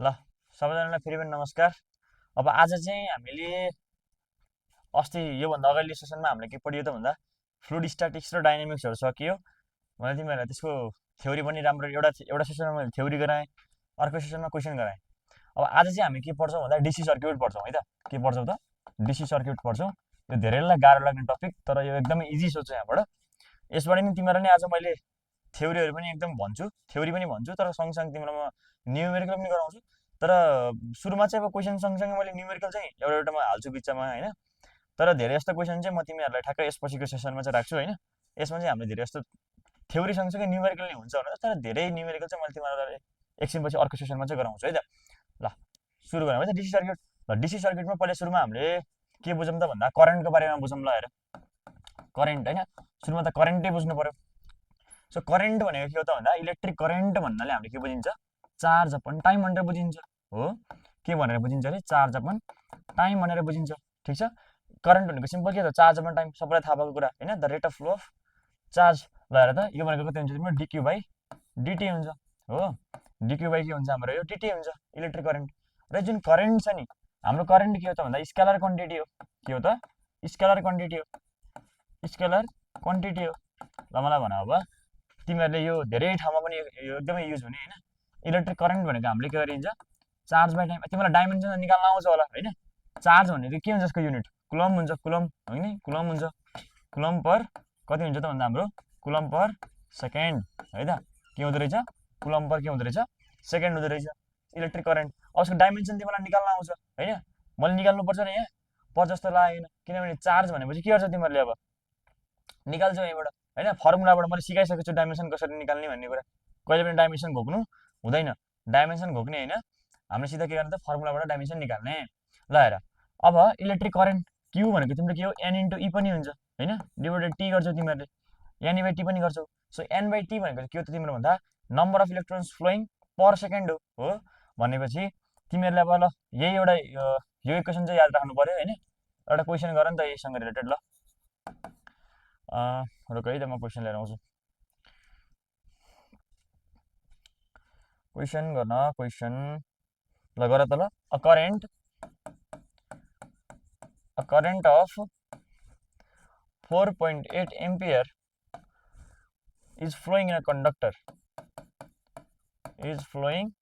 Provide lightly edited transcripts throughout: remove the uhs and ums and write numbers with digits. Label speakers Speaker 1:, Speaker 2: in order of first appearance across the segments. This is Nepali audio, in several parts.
Speaker 1: ल सबैजनालाई फेरि पनि नमस्कार। अब आज चाहिँ हामीले अस्ति योभन्दा अगाडिको सेसनमा हामीले के पढियो त भन्दा फ्लुइड स्ट्याटिक्स र डाइनामिक्सहरू सकियो। मैले तिमीहरूलाई त्यसको थ्योरी पनि राम्रो एउटा एउटा सेसनमा मैले थ्योरी गराएँ, अर्को सेसनमा क्वेसन गराएँ। अब आज चाहिँ हामी के पढ्छौँ भन्दा डिसी सर्क्युट पढ्छौँ है त। के पढ्छौँ त? डिसी सर्क्युट पढ्छौँ। यो धेरैलाई गाह्रो लाग्ने टपिक, तर यो एकदमै इजी सोच यहाँबाट। यसबाट नि तिमीहरूलाई नि आज मैले थ्योरीहरू पनि एकदम भन्छु, थ्योरी पनि भन्छु, तर सँगसँगै तिमीलाई म न्युमेरिकल पनि गराउँछु। तर सुरुमा चाहिँ अब क्वेसन सँगसँगै मैले न्युमेरिकल चाहिँ एउटा एउटामा हाल्छु बिचमा होइन। तर धेरै जस्तो क्वेसन चाहिँ म तिमीहरूलाई ठ्याक्कै यसपछिको सेसनमा चाहिँ राख्छु होइन। यसमा चाहिँ हामीले धेरै जस्तो थ्योरी सँगसँगै न्युमेरिकल नै हुन्छ भनेर, तर धेरै न्युमेरिकल चाहिँ मैले तिमीहरूलाई एकछिनपछि अर्को सेसनमा चाहिँ गराउँछु है त। ल सुरु गरौँ है त डिसी सर्क्युट। ल डिसी सर्क्युटमा पहिला सुरुमा हामीले के बुझौँ त भन्दा करेन्टको बारेमा बुझौँ ल। हेर करेन्ट होइन, सुरुमा त करेन्टै बुझ्नु पर्यो। सो करेन्ट भनेको के हो त भन्दा इलेक्ट्रिक करेन्ट भन्नाले हामीले के बुझिन्छ? चार्ज अपन टाइम भनेर बुझिन्छ हो। के भनेर बुझिन्छ अरे? चार्ज अपन टाइम भनेर बुझिन्छ। ठिक छ। करेन्ट भनेको सिम्पल के त? चार्ज अपन टाइम, सबैलाई थाहा भएको कुरा होइन, the rate of flow of charge. ल हेर त, यो भनेको कति हुन्छ तिम्रो? डिक्यू बाई डिटी हुन्छ हो। डिक्यू बाई के हुन्छ हाम्रो? यो डिटी हुन्छ इलेक्ट्रिक करेन्ट। र जुन करेन्ट छ नि, हाम्रो करेन्ट के हो त भन्दा स्केलर क्वान्टिटी हो। के हो त? स्केलर क्वान्टिटी हो। स्केलर क्वान्टिटी हो। ल मलाई भन अब, तिमीहरूले यो धेरै ठाउँमा पनि यो एकदमै युज हुने होइन। इलेक्ट्रिक करेन्ट भनेको हामीले के गरिन्छ? Charge by time. तिमीलाई डाइमेन्सन निकाल्न आउँछ होला होइन। चार्ज भनेको के हुन्छ? यसको युनिट कुलम हुन्छ। कुलम होइन, कुलम हुन्छ। कुलम पर कति हुन्छ त भन्दा हाम्रो कुलम पर सेकेन्ड है त। के हुँदो रहेछ? कुलम पर के हुँदो रहेछ? सेकेन्ड हुँदो रहेछ इलेक्ट्रिक करेन्ट। अब उसको डाइमेन्सन तिमीलाई निकाल्न आउँछ होइन। मैले निकाल्नुपर्छ नि यहाँ, पर्छ जस्तो लागेन, किनभने चार्ज भनेपछि के गर्छ तिमीहरूले अब निकाल्छौ यहीँबाट होइन। फर्मुलाबाट मैले सिकाइसकेको छु डाइमेन्सन कसरी निकाल्ने भन्ने कुरा। कहिले पनि डाइमेन्सन घोक्नु हुँदैन। डाइमेन्सन घोक्ने होइन, हामीले सिधा के गर्ने त? फर्मुलाबाट डाइमेन्सन निकाल्ने। ल हेर अब इलेक्ट्रिक करेन्ट क्यु भनेको तिम्रो के हो? एन इन्टु ई पनि हुन्छ होइन, डिभाइडेड टी गर्छौ तिमीहरूले, एन बाई टी पनि गर्छौ। सो एन बाई टी भनेको के हो त तिम्रो भन्दा number of electrons flowing per second हो। भनेपछि तिमीहरूले अब ल यही एउटा यो इक्वेसन चाहिँ याद राख्नु पर्यो होइन। एउटा क्वेसन गर नि त यहीसँग रिलेटेड। ल रुक है त, म क्वेसन लिएर आउँछु। क्वेसन गर्न क्वेसन ल गर त। ल a current of 4.8 ampere is flowing in a conductor is flowing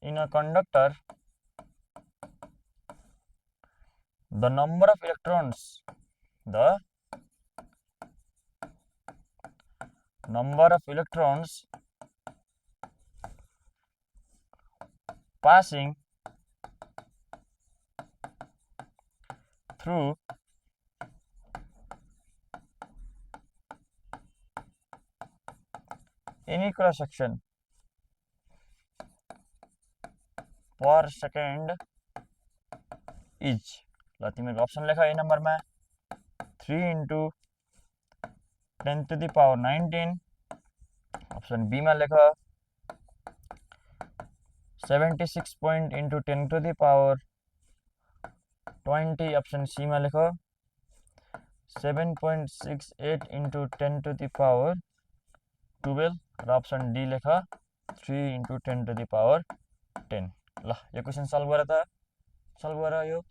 Speaker 1: in a conductor. The number of electrons passing through any cross section per second is। ल तिमीहरूको अप्सन लेख ए नम्बरमा 3 into 10 to the power 19। Option बीमा लेख 76 point into 10 to the power 20। Option सीमा लेख 7.68 into 10 to the power 12। र अप्सन डी लेख 3 into 10 to the power 10। ल यो क्वेसन सल्भ गर त, सल्भ गर यो।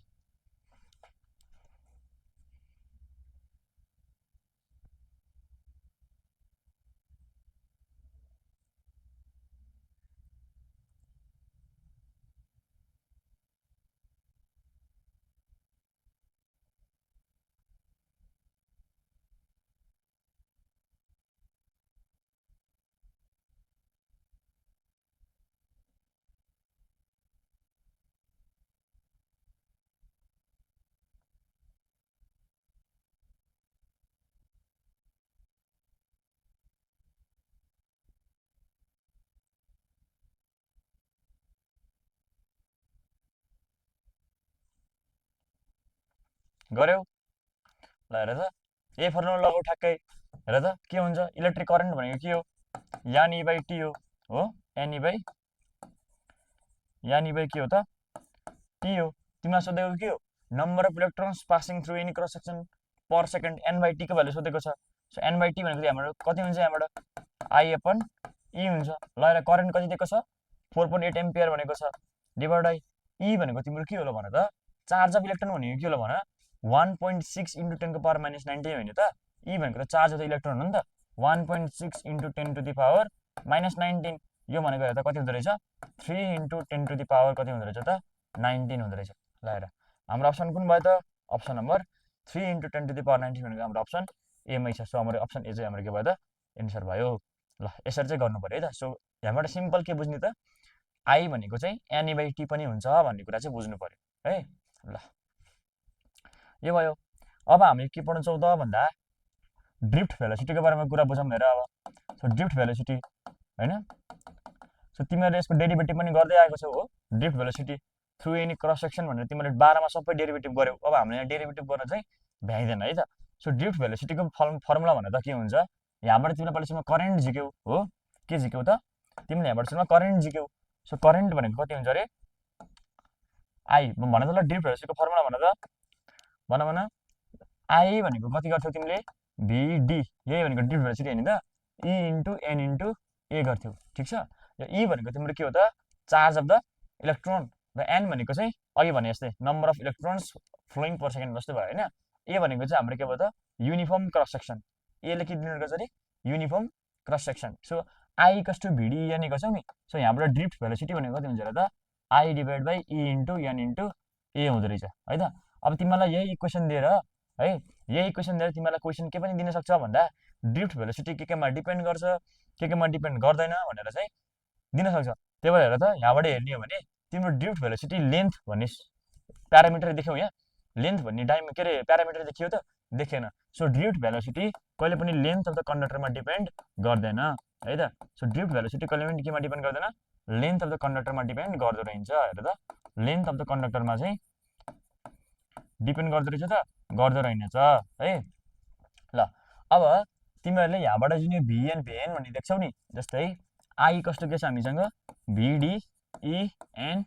Speaker 1: गर्यौ? ल हेर त, यही फर्मुला लगाऊ ठ्याक्कै। हेर त के हुन्छ? इलेक्ट्रिक करेन्ट भनेको के हो? यान ई बाई टी हो। एन ई बाई के हो त? टी हो। तिमीलाई सोधेको के हो? Number of electrons passing through any cross section per second, N by टीको भ्यालु सोधेको छ। सो एन बाई टी भनेको हाम्रो कति हुन्छ यहाँबाट? आई अपन ई हुन्छ। ल हेर करेन्ट कति दिएको छ? 4.8 एम्पियर भनेको छ डिभाइड बाइ ई भनेको तिम्रो के होला भन त चार्ज अफ इलेक्ट्रोन भनेको के होला भन 1.6 × 10 को पावर -19 होइन त ई भनेको त चार्ज अफ द इलेक्ट्रोन हो नि त 1.6 × 10 टु द पावर -19 यो भनेको हेर्दा कति हुँदो रहेछ 3 × 10 टु द पावर कति हुँदो रहेछ त 19 हुँदो रहेछ ल हेर हाम्रो अप्सन कुन भयो त option number 3 × 10 to the power 19 भनेको हाम्रो अप्सन एमै छ सो हाम्रो अप्सन ए चाहिँ हाम्रो के भयो त एन्सर भयो ल यसरी चाहिँ गर्नु पर्यो है त सो यहाँबाट सिम्पल के बुझ्ने त आई भनेको चाहिँ एन/टी पनि हुन्छ भन्ने कुरा चाहिँ बुझ्नु पर्यो है ल यो भयो अब हामी के पढ्छौँ त भन्दा ड्रिफ्ट भेलोसिटीको बारेमा कुरा बुझौँ हेर अब सो ड्रिफ्ट भेलोसिटी हैन सो तिमीहरूले यसको डेरिभेटिभ पनि गर्दै आएको छौ हो drift velocity through any cross section भनेर तिमीले 12 मा सबै डेरिभेटिभ गर्यौ अब हामीले यहाँ डेरिभेटिभ गर्न चाहिँ भ्याइदैन है त सो ड्रिफ्ट भेलोसिटीको फर्मुला भने त के हुन्छ यहाँबाट तिमीले पहिला सुरुमा करेन्ट झिक्यौ हो के झिक्यौ त तिमीले यहाँबाट सुरुमा करेन्ट झिक्यौ सो करेन्ट भनेको कति हुन्छ रे आई भन त ल ड्रिफ्ट भेलोसिटीको फर्मुला भन आई भनेको कति गर्थ्यौ तिमीले VD यही भनेको ड्रिफ्ट भेलोसिटी हैन त E × N × A गर्थ्यौ ठीक छ यो E भनेको तिम्रो के हो त चार्ज अफ द इलेक्ट्रोन र N भनेको चाहिँ अघि भने जस्तै number of electrons flowing per second जस्तो भयो हैन A भनेको चाहिँ हाम्रो के भयो त युनिफर्म क्रस सेक्सन A ले के डिनोट गर्छ रे uniform cross section so I = VD यानी गर्छौ नि सो यहाँबाट ड्रिफ्ट भेलोसिटी भनेको कति हुन्छ र त I / E × N × A हुँदो रहेछ है त अब तिमीलाई यही इक्वेसन दिएर है यही इक्वेसन दिएर तिमीलाई क्वेसन के पनि दिन सक्छ भन्दा ड्रिफ्ट भेलोसिटी केमा डिपेन्ड गर्छ केमा डिपेन्ड गर्दैन भनेर चाहिँ दिन सक्छ त्यही भएर हेर त यहाँबाट हेर्ने हो भने तिम्रो ड्रिफ्ट भेलोसिटी लेन्थ भन्ने प्यारामिटर देख्यौ यहाँ लेन्थ भन्ने के रे प्यारामिटर देखियो त देखेन सो ड्रिफ्ट भेलोसिटी कहिले पनि लेन्थ अफ द कन्डक्टरमा डिपेन्ड गर्दैन है त सो ड्रिफ्ट भेलोसिटी कहिले पनि केमा डिपेन्ड गर्दैन लेन्थ अफ द कन्डक्टरमा डिपेन्ड गर्दो रहेछ हेर त लेन्थ अफ द कन्डक्टरमा चाहिँ डिपेन्ड गर्दो रहेछ त गर्दो रहेनछ है ल अब तिमीहरूले यहाँबाट जुन यो VN भन्ने देख्छौ नि जस्तै आई कस्तो के छ हामीसँग VD EN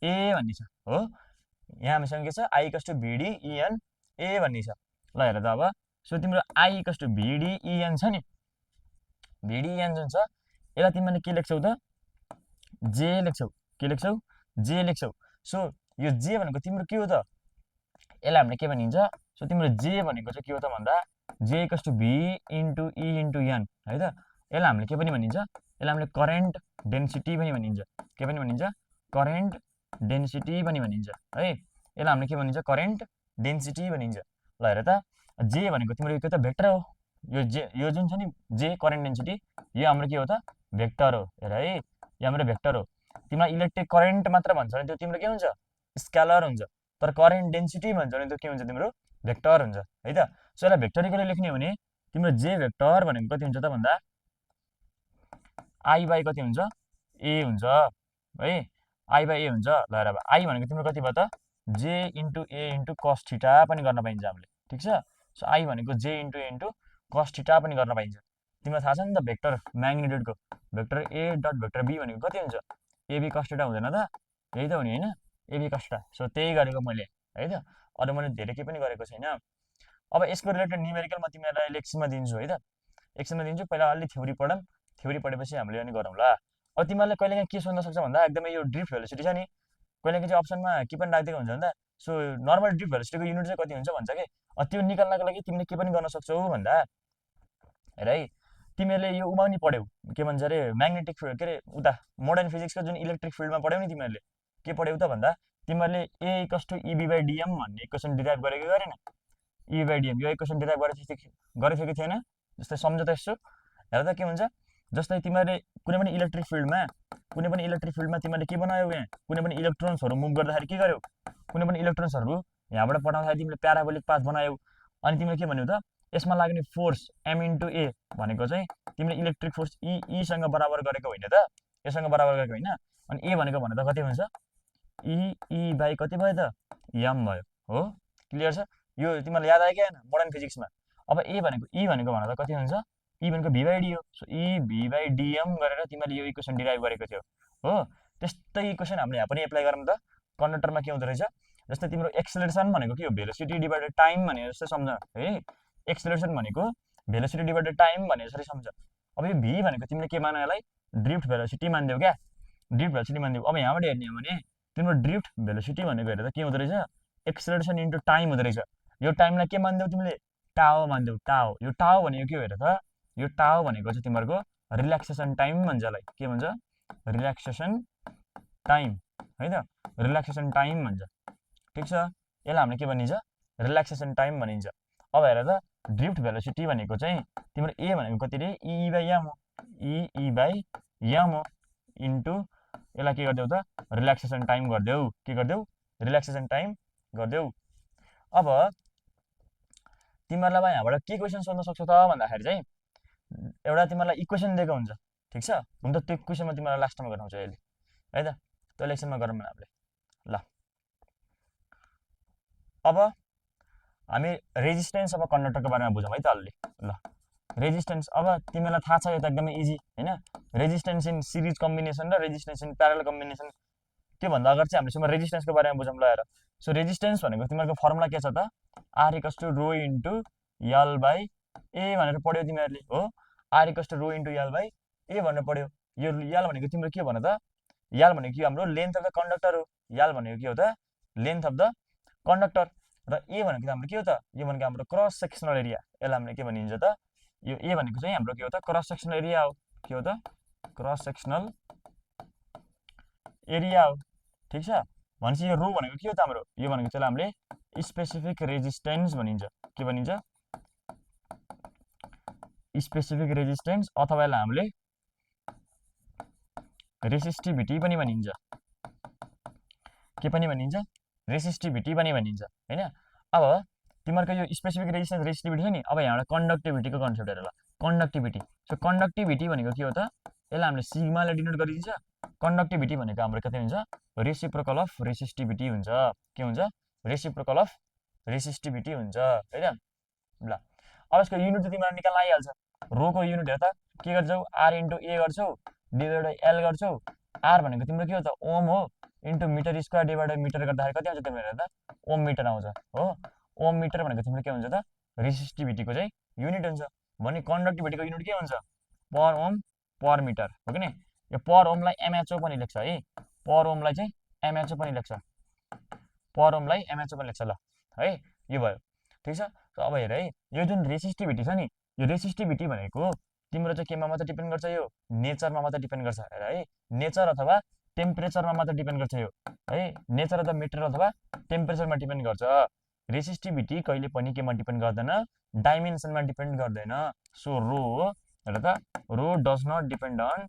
Speaker 1: A भन्ने छ हो यहाँ हामीसँग के छ आई VD EN A भन्ने छ ल हेर त अब सो तिम्रो आई VD EN छ नि VD EN जुन छ यसलाई तिमीले के लेख्छौ त J लेख्छौ के लेख्छौ J लेख्छौ सो यो J भनेको तिम्रो के हो त यसलाई हामीले के भनिन्छ सो तिम्रो J भनेको चाहिँ के हो त भन्दा J = V × E × N है त यसलाई हामीले के पनि भनिन्छ यसलाई हामीले करेन्ट डेन्सिटी पनि भनिन्छ के पनि भनिन्छ करेन्ट डेन्सिटी पनि भनिन्छ है यसलाई हामीले के भनिन्छ करेन्ट डेन्सिटी भनिन्छ ल हेर त J भनेको तिम्रो के त भेक्टर हो यो जुन छ नि J करेन्ट डेन्सिटी यो हाम्रो के हो त भेक्टर हो हेर है यो हाम्रो भेक्टर हो तिमीलाई इलेक्ट्रिक करेन्ट मात्र भन्छ भने त्यो तिम्रो के हुन्छ स्केलर हुन्छ तर करेन्ट डेन्सिटी भन्छ भने त्यो के हुन्छ तिम्रो भेक्टर हुन्छ है त सो यसलाई भेक्टरिकली लेख्ने हो भने तिम्रो J भेक्टर भनेको कति हुन्छ त भन्दा I / कति हुन्छ A हुन्छ है I / A हुन्छ ल हेर अब I भनेको तिम्रो कति भयो त J × A × cos θ पनि गर्न पाइन्छ हामीले ठीक छ सो I भनेको J × A × cos θ पनि गर्न पाइन्छ तिमीलाई थाहा छ नि त भेक्टर म्याग्निट्युडको vector A dot vector B भनेको कति हुन्छ AB cos θ हुँदैन त यही त हो नि हैन AB cos θ सो त्यही गरेको मैले है त अरु मैले धेरै के पनि गरेको छैन अब यसको रिलेटेड न्युमेरिकल म तिमीलाई एकछिनमा दिन्छु है त एकछिनमा दिन्छु पहिला अलि थ्योरी पढौँ थ्योरी पढेपछि हामीले अनि गरौँला अब तिमीलाई कहिलेकाहीँ के सोध्न सक्छ भन्दा एकदमै यो ड्रिफ्ट भेलोसिटी छ नि कहिलेकाहीँ चाहिँ अप्सनमा के पनि राखिदिएको हुन्छ भन्दा सो नर्मल ड्रिफ्ट भेलोसिटीको युनिट चाहिँ कति हुन्छ भन्छ के त्यो निकाल्नको लागि तिमीले के पनि गर्न सक्छौ भन्दा हेर है तिमीहरूले यो उमा नि पढ्यौ के भन्छ रे म्याग्नेटिक फिल्ड के रे उता मोडर्न फिजिक्सको जुन इलेक्ट्रिक फिल्डमा पढ्यौ नि तिमीहरूले के पढ्यौ त भन्दा तिमीहरूले A = EB/dm भन्ने इक्वेसन डिराइभ गरेको गरेन EB/dm यो इक्वेसन डिराइभ गरेको थियो कि थिएन जस्तै सम्झ त यसो हेर त के हुन्छ जस्तै तिमीहरूले कुनै पनि इलेक्ट्रिक फिल्डमा तिमीहरूले के बनायौ यहाँ कुनै पनि इलेक्ट्रोन्सहरू मुभ गर्दाखेरि के गर्यौ कुनै पनि इलेक्ट्रोन्सहरू यहाँबाट पठाउँदाखेरि तिमीले प्याराबोलिक पाथ बनायौ अनि तिमीले के भन्यौ त यसमा लाग्ने फोर्स M × A भनेको चाहिँ तिमीले इलेक्ट्रिक फोर्स E सँग बराबर गरेको होइन त यससँग बराबर गरेको होइन अनि A भनेको भने त कति हुन्छ E / कति भयो त M भयो हो क्लियर छ यो तिमीलाई याद आयो क्या मोडर्न फिजिक्समा अब E भनेको भने त कति हुन्छ E भनेको V/d हो सो EV/dm गरेर तिमीले यो इक्वेसन डिराइभ गरेको थियो हो त्यस्तै इक्वेसन हामीले यहाँ पनि एप्लाई गरौँ त कन्डक्टरमा के हुँदो रहेछ जस्तै तिम्रो एक्सेलरेसन भनेको के हो भेलोसिटी डिभाइडेड टाइम भने जस्तै सम्झ है एक्सेलरेसन भनेको भेलोसिटी डिभाइडेड टाइम भने जसरी सम्झ अब यो V भनेको तिमीले के मान यसलाई ड्रिफ्ट भेलोसिटी मान्देऊ क्या ड्रिफ्ट भेलोसिटी मानिदियो। अब यहाँबाट हेर्ने हो भने तिम्रो ड्रिफ्ट भेलोसिटी भनेको हेरेर के हुँदो रहेछ, एक्सेलरेसन इन्टु टाइम हुँदो रहेछ। यो टाइमलाई के मानिदेऊ तिमीले, टाओ मानिदेऊ, टाओ। यो टाओ भनेको के हो हेर त, यो टाओ भनेको चाहिँ तिमीहरूको रिल्याक्सेसन टाइम भन्छ यसलाई, के भन्छ, रिल्याक्सेसन टाइम है त, रिल्याक्सेसन टाइम भन्छ। ठिक छ, यसलाई हामीले के भनिन्छ, रिल्याक्सेसन टाइम भनिन्छ। अब हेर त, ड्रिफ्ट भेलोसिटी भनेको चाहिँ तिम्रो ए भनेको कति रे, ई बाई एम हो, ई बाई एम हो, इन्टु यसलाई के गरिदेऊ त, रिल्याक्सेसन टाइम गरिदेऊ, के गरिदेऊ, रिल्याक्सेसन टाइम गरिदेऊ। अब तिमीहरूलाई अब यहाँबाट के क्वेसन सोध्न सक्छ त भन्दाखेरि चाहिँ एउटा तिमीहरूलाई इक्वेसन दिएको हुन्छ, ठिक छ, हुन त त्यो क्वेसनमा तिमीलाई लास्टमा गराउँछ अहिले है त, त्यो लेक्सनमा गरौँ न हामीले। ल अब हामी रेजिस्टेन्स अब कन्डक्टरको बारेमा बुझौँ है त अलि। ल रेजिस्टेन्स, अब तिमीलाई थाहा छ यो त एकदमै इजी होइन, रेजिस्टेन्स इन सिरिज कम्बिनेसन र रेजिस्टेन्स इन प्यारल कम्बिनेसन। त्योभन्दा अगाडि चाहिँ हामीले सुरुमा रेजिस्टेन्सको बारेमा बुझौँ ल हेर। सो रेजिस्टेन्स भनेको तिमीहरूको फर्मुला के छ त, R equals to rho into L by A भनेर पढ्यो तिमीहरूले हो, R equals to rho into L by A भनेर पढ्यो। यो यल भनेको तिम्रो के भन त, यल भनेको के हाम्रो लेन्थ अफ द कन्डक्टर हो, यल भनेको के हो त, लेन्थ अफ द कन्डक्टर, र ए भनेको हाम्रो के हो त, यो भनेको हाम्रो क्रस सेक्सनल एरिया, यसलाई हामीले के भनिन्छ त, यो ए भनेको चाहिँ हाम्रो के हो त, क्रस सेक्सनल एरिया हो, के हो त, क्रस सेक्सनल एरिया हो। ठिक छ, भनेपछि यो रो भनेको के हो त हाम्रो, यो भनेको चाहिँ हामीले स्पेसिफिक रेजिस्टेन्स भनिन्छ, के भनिन्छ, स्पेसिफिक रेजिस्टेन्स, अथवा यसलाई हामीले रेसिस्टिभिटी पनि भनिन्छ, के पनि भनिन्छ, रेसिस्टिभिटी पनि भनिन्छ होइन। अब तिमीहरूको यो स्पेसिफिक रेजिस्टेन्स रेसिस्टिभिटी छ नि, अब यहाँबाट कन्डक्टिभिटीको कन्सेप्ट हेर ल, कन्डक्टिभिटी। सो कन्डक्टिभिटी भनेको के हो त, यसलाई हामीले सिग्माले डिनोट गरिदिन्छ, कन्डक्टिभिटी भनेको हाम्रो कति हुन्छ, रेसिप्रोकल अफ रेसिस्टिभिटी हुन्छ, के हुन्छ, रेसिप्रोकल अफ रेसिस्टिभिटी हुन्छ है त। ल अब यसको युनिट त तिमीलाई निकाल्न आइहाल्छ, रोको युनिट हेर त, के गर्छौ, आर इन्टु ए गर्छौ डिभाइड बाई एल गर्छौ, आर भनेको तिम्रो के हो त, ओम हो, into meter square divide by meter गर्दाखेरि कति आउँछ तिम्रो हेर त, ओम मिटर आउँछ हो। ओम मिटर भनेको तिम्रो के हुन्छ त, रेसिस्टिभिटीको चाहिँ युनिट हुन्छ, भने कन्डक्टिभिटीको युनिट के हुन्छ, पर ओम पर मिटर हो कि नि। यो पर ओमलाई एमएचओ पनि लेख्छ है, पर ओमलाई चाहिँ एमएचओ पनि लेख्छ, पर ओमलाई एमएचओ पनि लेख्छ ल है, यो भयो। ठिक छ, अब हेर है, यो जुन रेसिस्टिभिटी छ नि, यो रेसिस्टिभिटी भनेको तिम्रो चाहिँ केमा मात्र डिपेन्ड गर्छ, यो नेचरमा मात्र डिपेन्ड गर्छ हेर है, नेचर अथवा टेम्परेचरमा मात्र डिपेन्ड गर्छ यो है, नेचर अथवा मिटर अथवा टेम्परेचरमा डिपेन्ड गर्छ। रेसिस्टिभिटी कहिले पनि केमा डिपेन्ड गर्दैन, डाइमेन्सनमा डिपेन्ड गर्दैन। सो रो हेर त, rho does not depend on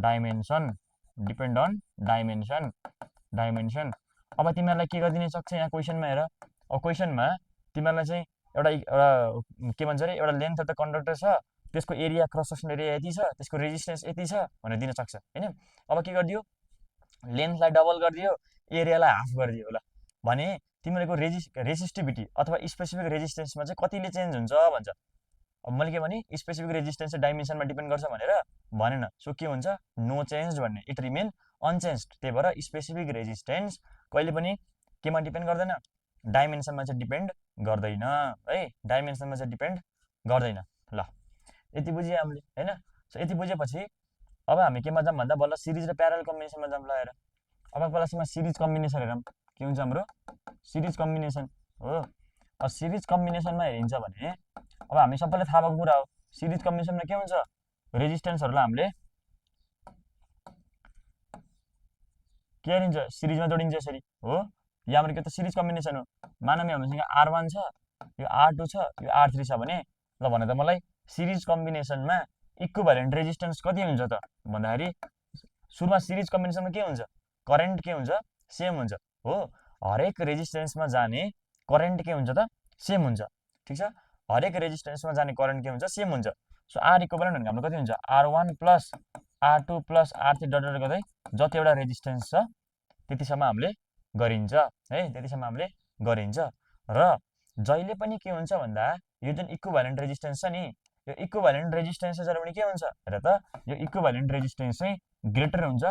Speaker 1: dimension, depend on dimension. अब तिमीहरूलाई के गरिदिन सक्छ यहाँ क्वेसनमा हेर, अब क्वेसनमा तिमीहरूलाई चाहिँ एउटा के भन्छ अरे, एउटा लेन्थ अफ द कन्डक्टर छ, त्यसको एरिया क्रस सेक्सन एरिया यति छ, त्यसको रेजिस्टेन्स यति छ भनेर दिन सक्छ होइन। अब के गरिदियो, लेन्थलाई डबल गरिदियो, एरियालाई हाफ गरिदियो ल, भने तिमीहरूको रेसिस्टिभिटी अथवा स्पेसिफिक रेजिस्टेन्समा चाहिँ कतिले चेन्ज हुन्छ भन्छ। अब मैले के भने, स्पेसिफिक रेजिस्टेन्स चाहिँ डाइमेन्सनमा डिपेन्ड गर्छ भनेर भनेन, सो के हुन्छ, नो चेन्ज भन्ने, इट रिमेन अनचेन्ज। त्यही भएर स्पेसिफिक रेजिस्टेन्स कहिले पनि केमा डिपेन्ड गर्दैन, डाइमेन्सनमा चाहिँ डिपेन्ड गर्दैन है, डाइमेन्सनमा चाहिँ डिपेन्ड गर्दैन। ल यति बुझ्यो हामीले होइन। सो यति बुझेपछि अब हामी केमा जाऊँ भन्दा बल्ल सिरिज र प्यारल कम्बिनेसनमा जाऊँ ल हेर। अब पहिला सुरुमा सिरिज कम्बिनेसन हेरौँ, के हुन्छ हाम्रो सिरिज कम्बिनेसन हो। अब सिरिज कम्बिनेसनमा हेरिन्छ भने अब हामी सबैलाई थाहा भएको कुरा हो, सिरिज कम्बिनेसनमा के हुन्छ, रेजिस्टेन्सहरूलाई हामीले के गरिन्छ, सिरिजमा जोडिन्छ यसरी हो। यहाँ के त सिरिज कम्बिनेसन हो, मानौँ हामीसँग R1 छ, यो R2 छ, यो R3 छ भने ल भने त मलाई सिरिज कम्बिनेसनमा इक्विभ्यालेन्ट रेजिस्टेन्स कति हुन्छ त भन्दाखेरि, सुरुमा सिरिज कम्बिनेसनमा के हुन्छ, करेन्ट के हुन्छ, सेम हुन्छ हो। हरेक रेजिस्टेन्समा जाने करेन्ट के हुन्छ त, सेम हुन्छ। ठिक छ, हरेक रेजिस्टेन्समा जाने करेन्ट के हुन्छ, सेम हुन्छ। सो आर इक्विभ्यालेन्ट भनेको हाम्रो कति हुन्छ, R1 plus R2 plus R3 dot dot गर्दै जतिवटा रेजिस्टेन्स छ त्यतिसम्म हामीले गरिन्छ है, त्यतिसम्म हामीले गरिन्छ। र जहिले पनि के हुन्छ भन्दा, यो जुन इक्विभ्यालेन्ट रेजिस्टेन्स छ नि, यो इक्विभ्यालेन्ट रेजिस्टेन्स जहिले पनि के हुन्छ हेर त, यो इक्विभ्यालेन्ट रेजिस्टेन्स चाहिँ ग्रेटर हुन्छ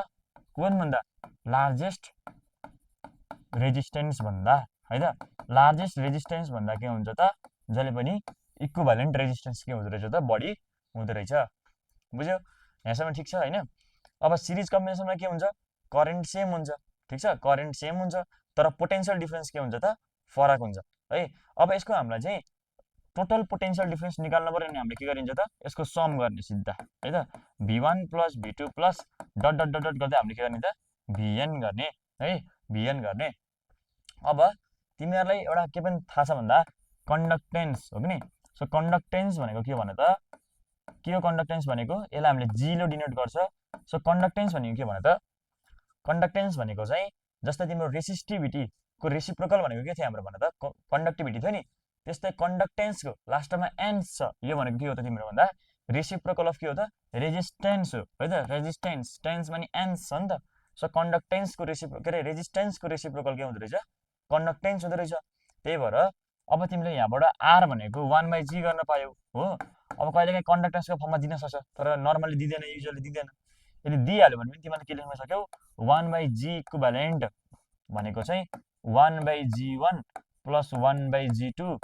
Speaker 1: कुन भन्दा, लार्जेस्ट रेजिस्टेन्स भन्दा है त। लार्जेस्ट रेजिस्टेन्स भन्दा के हुन्छ त, जहिले पनि इक्विभ्यालेन्ट रेजिस्टेन्स के हुँदो रहेछ त, बढी हुँदो रहेछ। बुझ्यो। यहाँसम्म ठिक छ होइन। अब सिरिज कम्बिनेसनमा के हुन्छ, करेन्ट सेम हुन्छ, ठिक छ, करेन्ट सेम हुन्छ, तर पोटेन्सियल डिफ्रेन्स के हुन्छ त, फरक हुन्छ है। अब यसको हामीलाई चाहिँ टोटल पोटेन्सियल डिफ्रेन्स निकाल्नु पऱ्यो भने हामीले के गरिन्छ त, यसको सम गर्ने सिधा है त, v1 plus v2 plus dot dot dot dot गर्दै हामीले के गर्ने त, vn गर्ने है, vn गर्ने। अब तिमीहरूलाई एउटा के पनि थाहा छ भन्दा कन्डक्टेन्स हो कि नि। सो कन्डक्टेन्स भनेको के हो भने त, के हो कन्डक्टेन्स भनेको, यसलाई हामीले जीले डिनोट गर्छ। सो कन्डक्टेन्स भनेको के भने त, कन्डक्टेन्स भनेको चाहिँ जस्तै तिम्रो रेसिस्टिभिटीको रेसिप्रोकल भनेको के थियो हाम्रो भने त, कन्डक्टिभिटी थियो नि, त्यस्तै कन्डक्टेन्सको लास्टमा एन्स छ, यो भनेको के हो त तिम्रो भन्दा रेसिप्रोकल अफ के हो त, रेजिस्टेन्स हो है त, रेजिस्टेन्स, टेन्स भने एन्स छ नि त। सो कन्डक्टेन्सको के अरे रेजिस्टेन्सको रेसिप्रोकल के हुँदो रहेछ, कन्डक्टेन्स हुँदो रहेछ। त्यही भएर अब तिमीले यहाँबाट आर भनेको 1/g गर्न पायौ हो। अब कहिलेकाहीँ कन्डक्टेन्सको फर्ममा दिन सक्छ, तर नर्मली दिँदैन, युजली दिँदैन। यदि दिइहाल्यो भने पनि तिमीले के लेख्न सक्यौ, 1/g इक्विभ्यालेन्ट भनेको चाहिँ 1/g1 plus 1/g2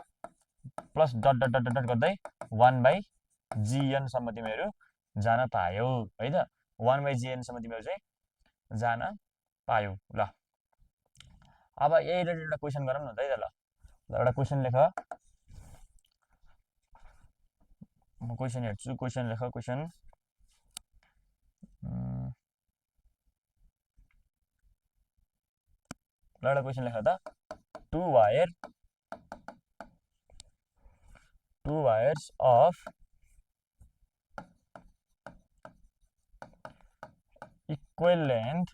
Speaker 1: plus dot dot dot dot गर्दै 1/gn सम्म तिमीहरू जान पायौ है त, 1/gn सम्म तिमीहरू चाहिँ जान पायौ। ल अब यही रिलेटेड एउटा क्वेसन गरौँ न त है त। ल एउटा क्वेसन लेख, म क्वेसन हेर्छु, क्वेसन लेख, क्वेसन ल एउटा क्वेसन लेख त, two wires of equal length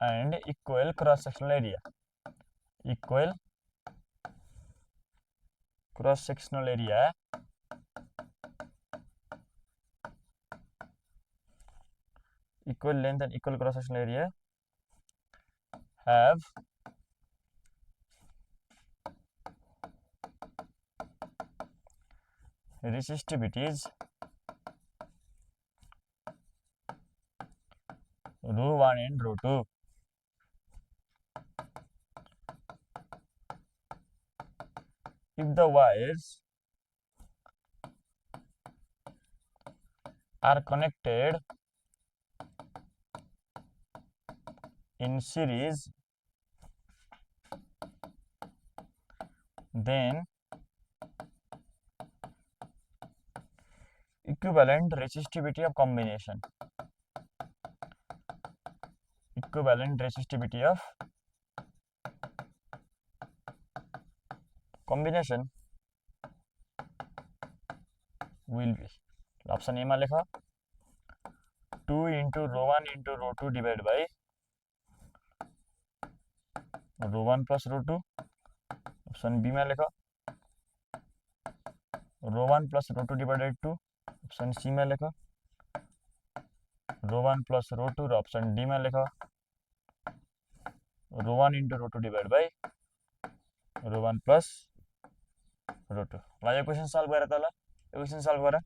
Speaker 1: and equal cross sectional area, equal cross sectional area equal length and equal cross sectional area have resistivities ρ1 and ρ2. If the wires are connected in series, then equivalent resistivity of combination, equivalent resistivity of combination will be, option A मा लेख 2 into ρ1 into ρ2 divided by ρ1 plus ρ2, option B मा लेख ρ1 plus ρ2 divided 2, option C मा लेख ρ1 plus ρ2 र option D मा लेख ρ1 into ρ2 divided by ρ1 plus ρ2। ल यो क्वेसन सल्भ गर त, ल यो क्वेसन सल्भ गर।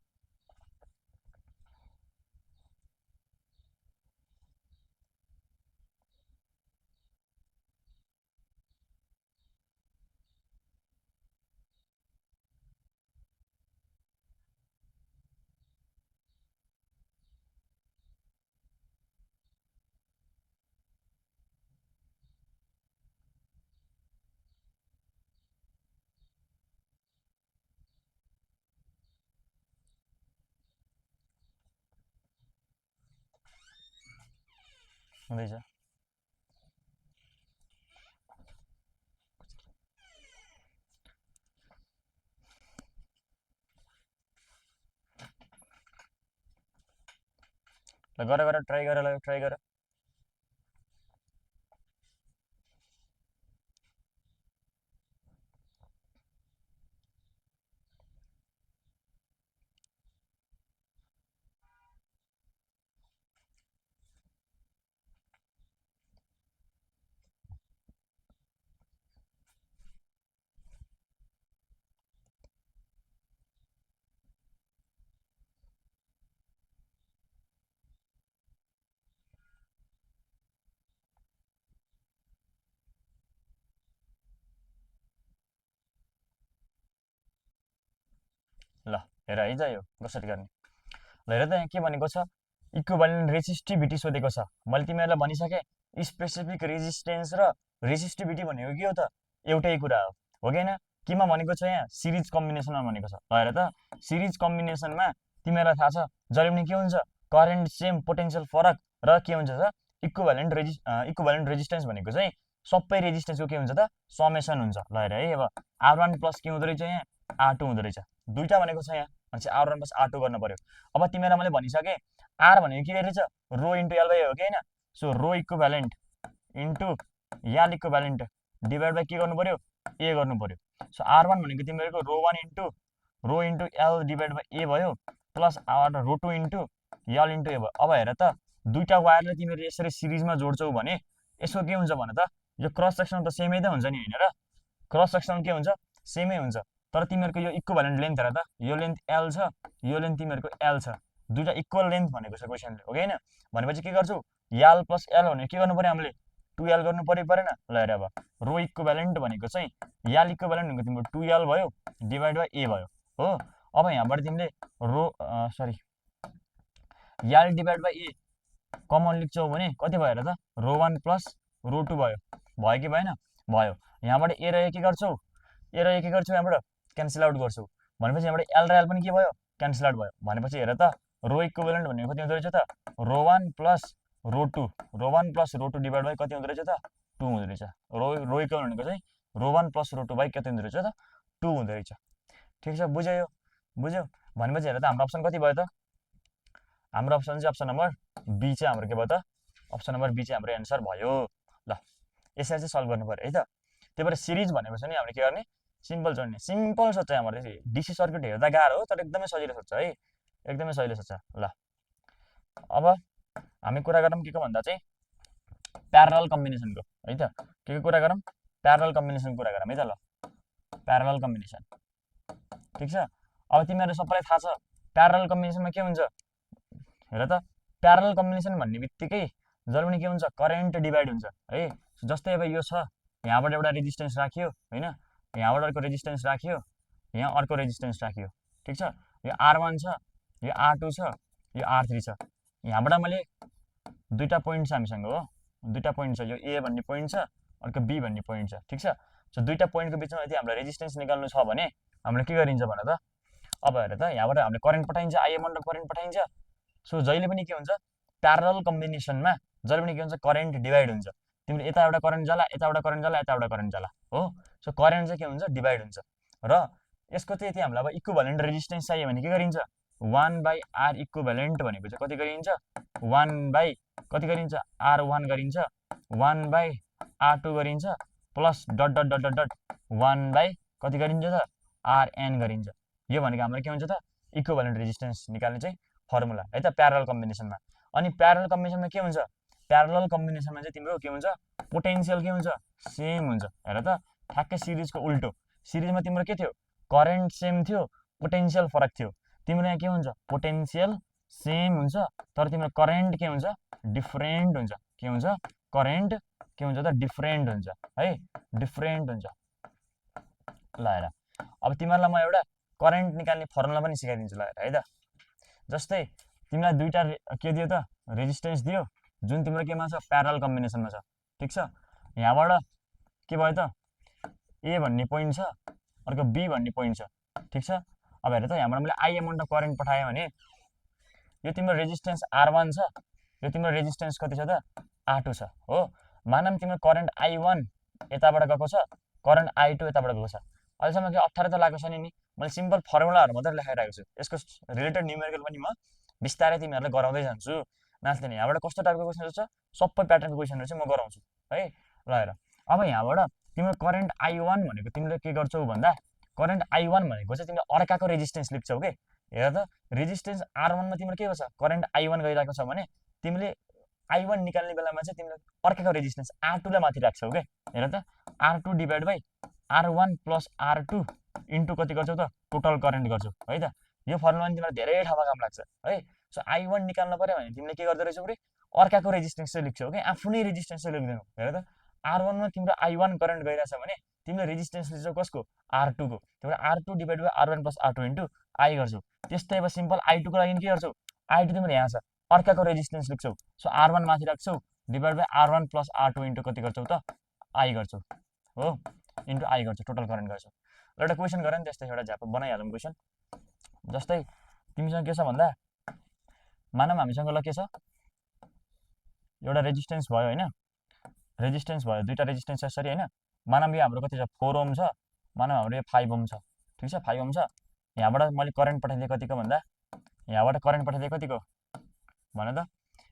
Speaker 1: हुँदैछ, ल गर गर, ट्राई गर, ल ट्राई गर। ल हेर है त यो कसरी गर्ने। ल हेर त यहाँ के भनेको छ इक्विभ्यालेन्ट रेजिस्टिभिटी सोधेको छ मैले तिमीहरूलाई भनिसकेँ स्पेसिफिक रेजिस्टेन्स र रेजिस्टिभिटी भनेको के हो त एउटै कुरा हो कि होइन केमा भनेको छ यहाँ सिरिज कम्बिनेसनमा भनेको छ ल हेर त सिरिज कम्बिनेसनमा तिमीहरूलाई थाहा छ जहिले पनि के हुन्छ करेन्ट सेम पोटेन्सियल फरक र के हुन्छ त इक्विभ्यालेन्ट रेजिस्टेन्स भनेको चाहिँ सबै रेजिस्टेन्सको के हुन्छ त समेसन हुन्छ ल हेर है अब R1 प्लस के हुँदो रहेछ यहाँ R2 हुँदो रहेछ दुईटा भनेको छ यहाँ भनेपछि R1 प्लस R2 गर्न पर्यो अब तिमीलाई मैले भनिसकेँ R भनेको के रहेछ रो इन्टु एल बाई हो कि होइन so rho equivalent into L equivalent divide by के गर्नु पर्यो ए गर्नु पर्यो सो R1 भनेको तिमीहरूको rho into L divide by A भयो plus rho 2 into L into A भयो अब हेर त दुईटा वायरलाई तिमीहरू यसरी सिरिजमा जोड्छौ भने यसको के हुन्छ भने त यो क्रस सेक्सन त सेमै त हुन्छ नि होइन र क्रस सेक्सन के हुन्छ सेमै हुन्छ तर तिमीहरूको यो इक्विभ्यालेन्ट लेन्थ हेर त यो लेन्थ एल छ यो लेन्थ तिमीहरूको एल छ दुईटा इक्वल लेन्थ भनेको छ क्वेसनले हो कि होइन भनेपछि के गर्छौ एल प्लस एल भने के गर्नु पर्यो हामीले 2L गर्नु परेन ल हेर अब रो इक्विभ्यालेन्ट भनेको चाहिँ एल इक्विभ्यालेन्ट भनेको तिम्रो 2L भयो डिभाइड बाई ए भयो हो अब यहाँबाट तिमीले L divide by A common लेख्छौ भने कति भयो हेर त रो 1 प्लस रो 2 भयो कि भएन भयो यहाँबाट ए र ए के गर्छौ यहाँबाट क्यान्सल आउट गर्छौ भनेपछि यहाँबाट एल र एल पनि के भयो क्यान्सल आउट भयो भनेपछि हेर त रो इक्विभ्यालेन्ट भनेको कति हुँदो रहेछ त रो 1 प्लस रो 2 डिभाइड बाई कति हुँदो रहेछ त 2 हुँदो रहेछ रो इक्विभ्यालेन्ट भनेको चाहिँ रो 1 प्लस रो 2 बाई कति हुँदो रहेछ त 2 हुँदो रहेछ ठिक छ बुझ्यो भनेपछि हेर त हाम्रो अप्सन कति भयो त हाम्रो अप्सन चाहिँ अप्सन नम्बर बी चाहिँ हाम्रो के भयो त अप्सन नम्बर बी चाहिँ हाम्रो एन्सर भयो ल यसलाई चाहिँ सल्भ गर्नु पर्यो है त त्यही भएर सिरिज भनेको छ नि हामीले के गर्ने सिम्पल जोड्ने सिम्पल सोच्छ हाम्रो डिसी सर्किट हेर्दा गाह्रो हो तर एकदमै सजिलो सोच्छ है एकदमै सजिलो सोच्छ ल अब हामी कुरा गरौँ के को भन्दा चाहिँ प्यारलल कम्बिनेसनको है त के कुरा गरौँ प्यारलल कम्बिनेसनको कुरा गरौँ है त ल प्यारलल कम्बिनेसन ठिक छ अब तिमीहरू सबैलाई थाहा छ प्यारलल कम्बिनेसनमा के हुन्छ हेर त प्यारलल कम्बिनेसन भन्ने बित्तिकै जहिले पनि के हुन्छ करेन्ट डिभाइड हुन्छ है जस्तै अब यो छ यहाँबाट एउटा रेजिस्टेन्स राखियो होइन यहाँबाट अर्को रेजिस्टेन्स राखियो यहाँ अर्को रेजिस्टेन्स राखियो ठिक छ यो R1 छ यो R2 छ यो R3 छ यहाँबाट मैले दुईटा पोइन्ट छ हामीसँग हो दुईटा पोइन्ट छ यो ए भन्ने पोइन्ट छ अर्को बी भन्ने पोइन्ट छ ठिक छ सो दुईटा पोइन्टको बिचमा यदि हामीलाई रेजिस्टेन्स निकाल्नु छ भने हामीले के गरिन्छ भने त अब हेर त यहाँबाट हामीले करेन्ट पठाइन्छ आइएमन्ड करेन्ट पठाइन्छ सो जहिले पनि के हुन्छ प्यारलल कम्बिनेसनमा जहिले पनि के हुन्छ करेन्ट डिभाइड हुन्छ तिमीले यता एउटा करेन्ट जाला यता एउटा करेन्ट जाला यता एउटा करेन्ट जाला हो सो करेन्ट चाहिँ के हुन्छ डिभाइड हुन्छ र यसको चाहिँ यदि हामीलाई अब इक्विभ्यालेन्ट रेजिस्टेन्स चाहियो भने के गरिन्छ 1 बाई आर इक्विभ्यालेन्ट भनेको चाहिँ कति गरिन्छ 1 बाई कति गरिन्छ R1 गरिन्छ 1 बाई R2 गरिन्छ plus dot dot dot dot dot 1 by कति गरिन्छ त RN गरिन्छ यो भनेको हाम्रो के हुन्छ त इक्विभ्यालेन्ट रेजिस्टेन्स निकाल्ने चाहिँ फर्मुला है त प्यारलल कम्बिनेसनमा अनि प्यारलल कम्बिनेसनमा के हुन्छ प्यारलल कम्बिनेसनमा चाहिँ तिम्रो के हुन्छ पोटेन्सियल के हुन्छ सेम हुन्छ हेर त ठ्याक्कै सिरिजको उल्टो सिरिजमा तिम्रो के थियो करेन्ट सेम थियो पोटेन्सियल फरक थियो तिम्रो यहाँ के हुन्छ पोटेन्सियल सेम हुन्छ तर तिम्रो करेन्ट के हुन्छ डिफरेन्ट हुन्छ के हुन्छ करेन्ट के हुन्छ त डिफरेन्ट हुन्छ है डिफरेन्ट हुन्छ ल हेर अब तिमीहरूलाई म एउटा करेन्ट निकाल्ने फर्मुला पनि सिकाइदिन्छु ल हेर है त जस्तै तिमीलाई दुईटा के दियो त रेजिस्टेन्स दियो जुन तिम्रो केमा छ प्यारलल कम्बिनेसनमा छ ठिक छ यहाँबाट के भयो त ए भन्ने पोइन्ट छ अर्को बी भन्ने पोइन्ट छ ठिक छ अब हेर त यहाँबाट मैले आइएमन्ड करेन्ट पठाएँ भने यो तिम्रो रेजिस्टेन्स R1 छ यो तिम्रो रेजिस्टेन्स कति छ त R2 छ हो मानौँ तिम्रो करेन्ट I1 यताबाट गएको छ करेन्ट I2 यताबाट गएको छ अहिलेसम्म के अप्ठ्यारो त लागेको छैन नि मैले सिम्पल फर्मुलाहरू मात्रै लेखाइरहेको छु यसको रिलेटेड न्युमेरिकल पनि म बिस्तारै तिमीहरूलाई गराउँदै जान्छु नाच्दैन यहाँबाट कस्तो टाइपको क्वेसनहरू छ सबै प्याटर्नको क्वेसनहरू चाहिँ म गराउँछु है ल हेर अब यहाँबाट तिम्रो करेन्ट I1 भनेको तिमीले के गर्छौ भन्दा करेन्ट I1 भनेको चाहिँ तिमीले अर्काको रेजिस्टेन्स लेख्छौ के हेर त रेजिस्टेन्स R1 मा तिम्रो के छ करेन्ट I1 गइरहेको छ भने तिमीले I1 निकाल्ने बेलामा चाहिँ तिमीले अर्काको रेजिस्टेन्स R2 लाई माथि राख्छौ के हेर त R2 divide by R1 plus R2 into कति गर्छौ त टोटल करेन्ट गर्छौ है त यो फर्मुला पनि तिमीलाई धेरै ठाउँमा काम लाग्छ है सो I1 निकाल्नु पर्यो भने तिमीले के गर्दै रहेछौ रे अर्काको रेजिस्टेन्स चाहिँ लेख्छौ के आफ्नै रेजिस्टेन्स चाहिँ लेख्दैनौ हेर त R1 मा तिम्रो I1 करेन्ट गइरहेछ भने तिमीले रेजिस्टेन्स लेख्छौ कसको R2 को त्यही भएर R2 divide by R1 plus R2 into I गर्छौ त्यस्तै अब सिम्पल I2 को लागि के गर्छौ I2 तिम्रो यहाँ छ, अर्काको रेजिस्टेन्स लेख्छौ, सो R1 माथि राख्छौ, divide by R1 plus R2 into कति गर्छौ त I गर्छौ हो, इन्टु I गर्छौ, टोटल करेन्ट गर्छौ। एउटा क्वेसन गर नि त्यस्तै, एउटा झ्याप बनाइहालौँ क्वेसन। जस्तै तिमीसँग के छ भन्दा, मानव हामीसँग ल के छ, एउटा रेजिस्टेन्स भयो होइन, रेजिस्टेन्स भयो, दुईवटा रेजिस्टेन्स छ यसरी होइन। मानव यो हाम्रो कति छ 4 ओम छ, मानव हाम्रो यो 5 ओम छ, ठिक छ 5 ओम छ। यहाँबाट मैले करेन्ट पठाइदिएँ कतिको भन्दा, यहाँबाट करेन्ट पठाइदिएँ कतिको भन त,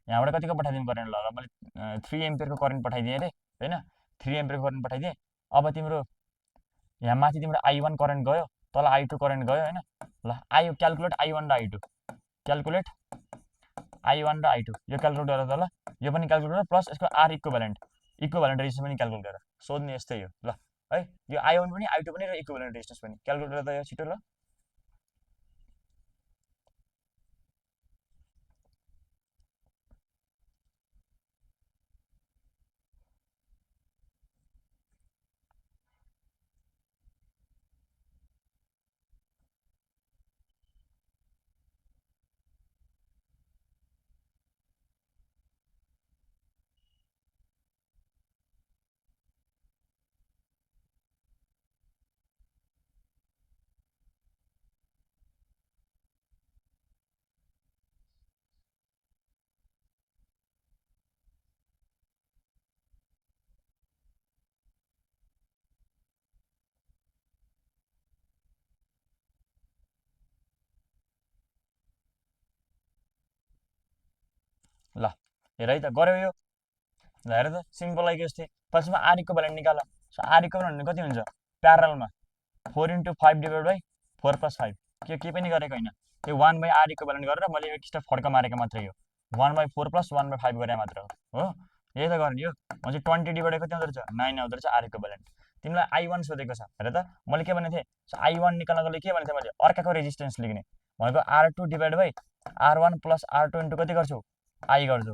Speaker 1: यहाँबाट कतिको पठाइदिउँ करेन्ट, ल मैले 3 एम्पियरको करेन्ट पठाइदिएँ अरे होइन, 3 एम्पियरको करेन्ट पठाइदिएँ। अब तिम्रो यहाँ माथि तिम्रो I1 करेन्ट गयो, तल I2 करेन्ट गयो होइन। ल क्यालकुलेट I1 र I2, क्यालकुलेट I1 र I2, यो क्यालकुलेट गर त ल, यो पनि क्यालकुलेट गर, प्लस यसको R इक्विभ्यालेन्ट रेजिस्टेन्स पनि क्यालकुलेट गर। सोध्ने यस्तै हो ल है, यो I1 पनि I2 पनि र इक्विभ्यालेन्ट रेजिस्टेन्स पनि क्यालकुलेट गर त यो छिटो ल। ल हेर है त, गऱ्यौ यो, ल हेर त सिम्पल आइगयो जस्तै। फर्स्टमा R इक्विभ्यालेन्ट निकाल, सो R इक्विभ्यालेन्ट कति हुन्छ, प्यारलमा 4 इन्टु 5 डिभाइड बाई 4 प्लस 5, के केही पनि गरेको होइन, यो 1 बाई R इक्विभ्यालेन्ट गरेर मैले एक स्टेप फड्का मारेको मात्रै हो, 1 बाई 4 प्लस 1 बाई 5 गरे मात्र हो, यही त गर्ने हो। म चाहिँ 20 डिभाइड कति आउँदो रहेछ 9 आउँदो रहेछ R इक्विभ्यालेन्ट। तिमीलाई I1 सोधेको छ, हेर त मैले के भनेको थिएँ, I1 निकाल्नको लागि के भनेको थिएँ मैले, अर्काको रेजिस्टेन्स लिख्ने भनेको, R2 divide by R1 plus R2 into कति गर्छौ I गर्छौ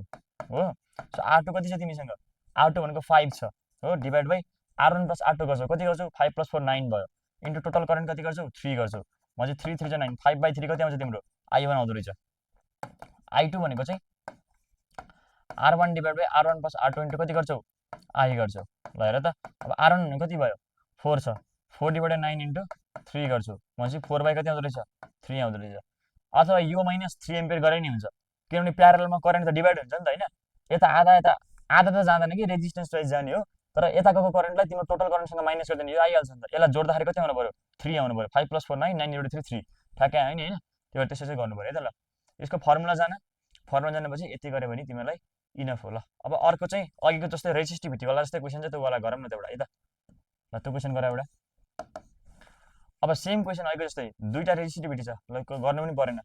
Speaker 1: हो। सो R2 कति छ तिमीसँग, R2 भनेको 5 छ हो, divide by R1 plus R2 गर्छौ, कति गर्छौ 5 प्लस 4 9 भयो, इन्टु टोटल करेन्ट कति गर्छौ 3 गर्छौ। म चाहिँ 3 3 9, 5 बाई 3 कति आउँछ तिम्रो I1 आउँदो रहेछ। I2 भनेको चाहिँ R1 divide by R1 plus R2 into कति गर्छौ I गर्छौ। ल हेर त, अब R1 भनेको कति भयो 4 छ, 4 डिभाइड 9 इन्टु 3 गर्छु, म चाहिँ 4 बाई कति आउँदो रहेछ 3 आउँदो रहेछ। अथवा यो माइनस 3 एम्पियर गरे नि हुन्छ, किनभने प्यारलमा करेन्ट त डिभाइड हुन्छ नि त होइन, यता आधा त जाँदैन कि रेजिस्टेन्स वाइज जाने हो, तर यता गएको करेन्टलाई तिम्रो टोटल करेन्टसँग माइनस गरिदिने, यो आइहाल्छ नि त। यसलाई जोड्दाखेरि कति आउनु पऱ्यो 3 आउनु पऱ्यो, 5 प्लस 4 9, 9 डिभाइड 3 3, ठ्याक्कै आयो नि होइन, त्यो त्यसो चाहिँ गर्नु पऱ्यो है त। ल यसको फर्मुला जानेपछि यति गऱ्यो भने तिमीलाई इनफ हो। ल अब अर्को चाहिँ अघिको जस्तै रेजिस्टिभिटीवाला जस्तै क्वेसन चाहिँ त्योवाला गरौँ न त एउटा है त। ल त्यो क्वेसन गर एउटा। अब सेम क्वेसन अघिको जस्तै दुईवटा रेजिस्टिभिटी छ, ल गर्नु पनि परेन,